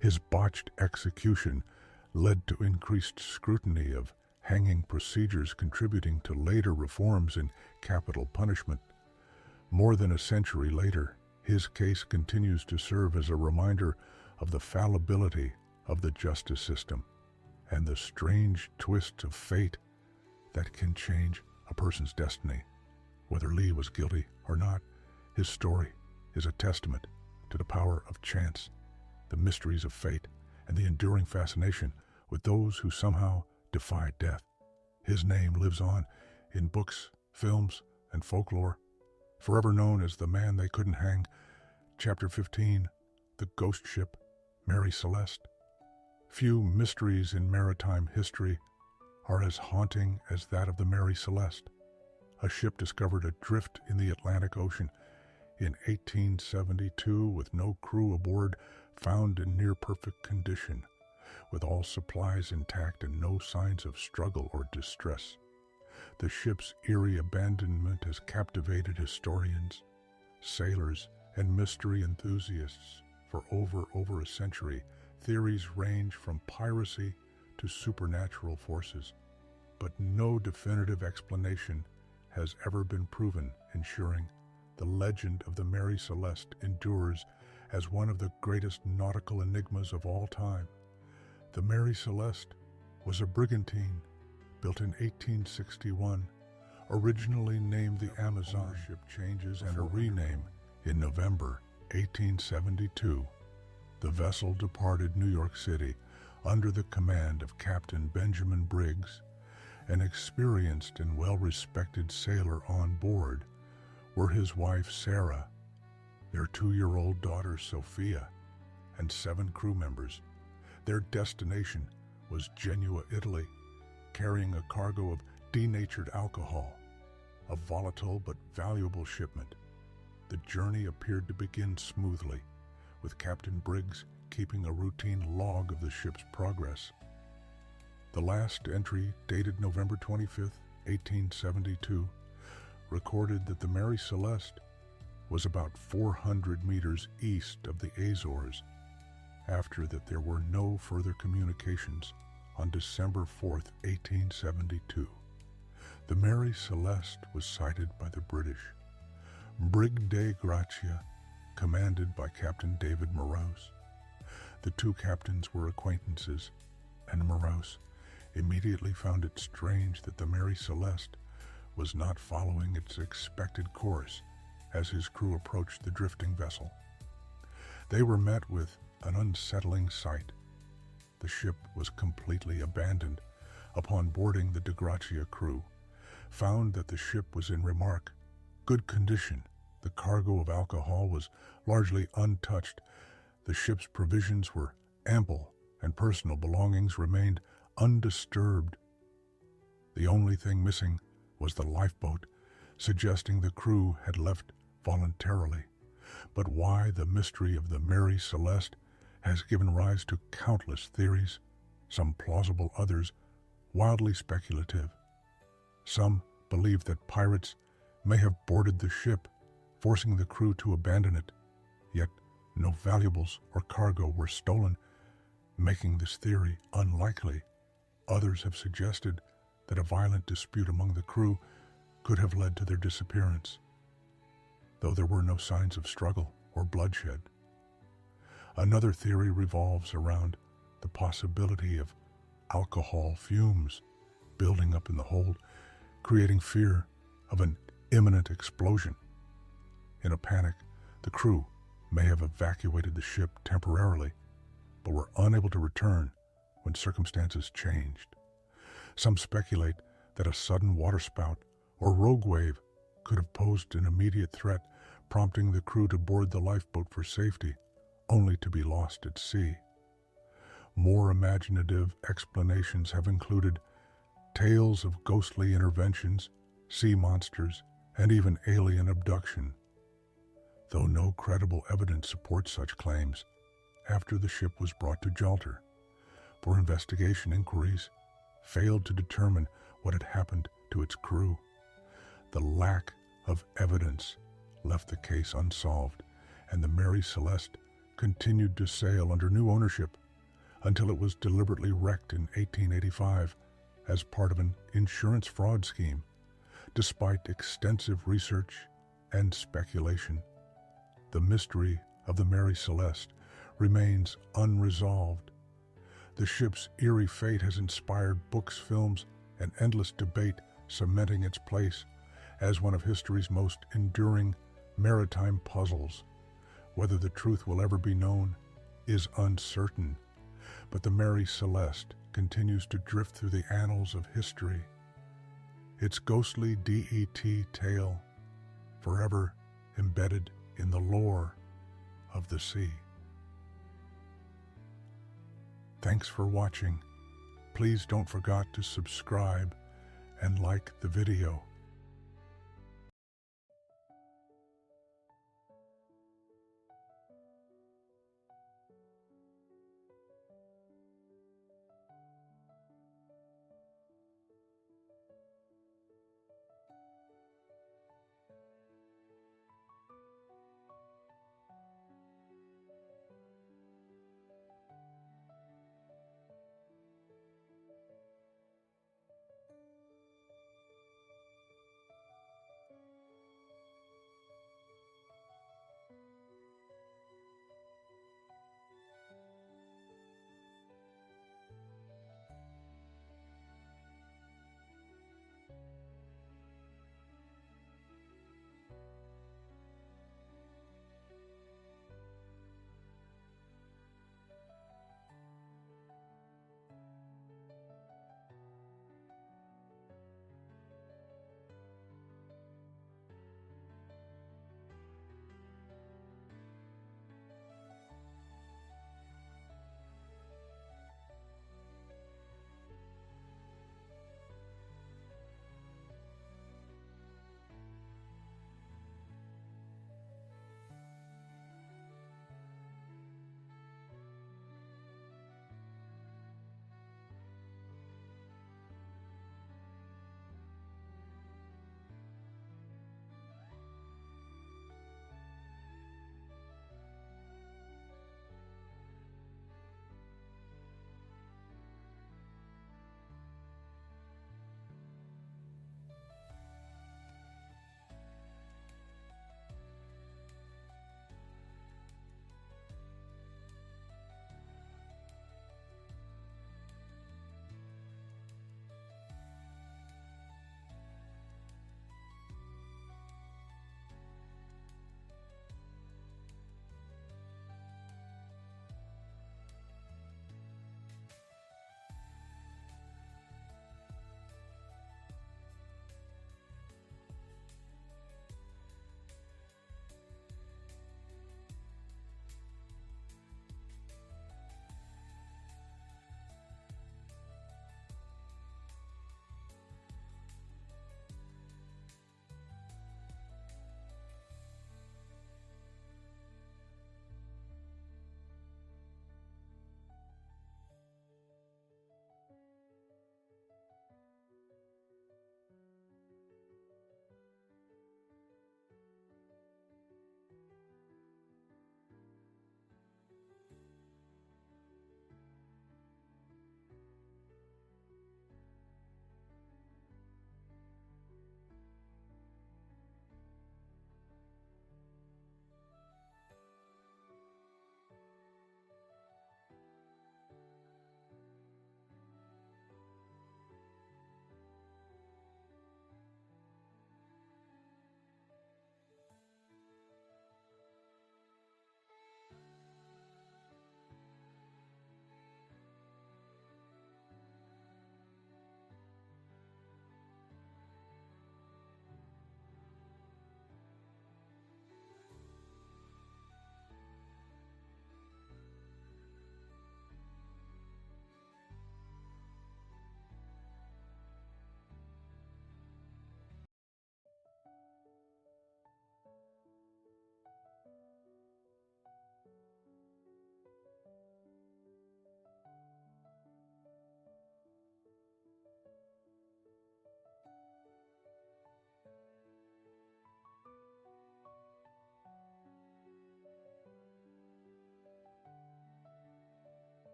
His botched execution led to increased scrutiny of hanging procedures, contributing to later reforms in capital punishment. More than a century later, his case continues to serve as a reminder of the fallibility of the justice system and the strange twists of fate that can change a person's destiny. Whether Lee was guilty or not, his story is a testament to the power of chance, the mysteries of fate, and the enduring fascination with those who somehow defy death. His name lives on in books, films, and folklore, forever known as the man they couldn't hang. Chapter 15, The Ghost Ship, Mary Celeste. Few mysteries in maritime history are as haunting as that of the Mary Celeste, a ship discovered adrift in the Atlantic Ocean in 1872 with no crew aboard, found in near-perfect condition, with all supplies intact and no signs of struggle or distress. The ship's eerie abandonment has captivated historians, sailors, and mystery enthusiasts for over a century. Theories range from piracy to supernatural forces, but no definitive explanation has ever been proven, ensuring the legend of the Mary Celeste endures as one of the greatest nautical enigmas of all time. The Mary Celeste was a brigantine built in 1861, originally named the Amazon. Ownership changes and a rename in November 1872. The vessel departed New York City under the command of Captain Benjamin Briggs. An experienced and well-respected sailor on board were his wife Sarah, their 2-year-old daughter Sophia, and 7 crew members. Their destination was Genoa, Italy, carrying a cargo of denatured alcohol, a volatile but valuable shipment. The journey appeared to begin smoothly, with Captain Briggs keeping a routine log of the ship's progress. The last entry, dated November 25, 1872, recorded that the Mary Celeste was about 400 meters east of the Azores. After that, there were no further communications on December 4, 1872. The Mary Celeste was sighted by the British Brig de Gracia, commanded by Captain David Morose. The 2 captains were acquaintances, and Morose immediately found it strange that the Mary Celeste was not following its expected course as his crew approached the drifting vessel. They were met with an unsettling sight. The ship was completely abandoned. Upon boarding, the de Gracia crew found that the ship was in good condition. The cargo of alcohol was largely untouched. The ship's provisions were ample, and personal belongings remained undisturbed. The only thing missing was the lifeboat, suggesting the crew had left voluntarily. But why the mystery of the Mary Celeste has given rise to countless theories, some plausible, others wildly speculative. Some believe that pirates may have boarded the ship, forcing the crew to abandon it, yet no valuables or cargo were stolen, making this theory unlikely. Others have suggested that a violent dispute among the crew could have led to their disappearance, though there were no signs of struggle or bloodshed. Another theory revolves around the possibility of alcohol fumes building up in the hold, creating fear of an imminent explosion. In a panic, the crew may have evacuated the ship temporarily, but were unable to return when circumstances changed. Some speculate that a sudden waterspout or rogue wave could have posed an immediate threat, prompting the crew to board the lifeboat for safety, only to be lost at sea. More imaginative explanations have included tales of ghostly interventions, sea monsters, and even alien abduction. though no credible evidence supports such claims, after the ship was brought to Gibraltar, for investigation inquiries failed to determine what had happened to its crew. The lack of evidence left the case unsolved, and the Mary Celeste continued to sail under new ownership until it was deliberately wrecked in 1885 as part of an insurance fraud scheme, despite extensive research and speculation. The mystery of the Mary Celeste remains unresolved. The ship's eerie fate has inspired books, films, and endless debate, cementing its place as one of history's most enduring maritime puzzles. Whether the truth will ever be known is uncertain, but the Mary Celeste continues to drift through the annals of history, its ghostly DET tale forever embedded in the lore of the sea. Thanks for watching. Please don't forget to subscribe and like the video.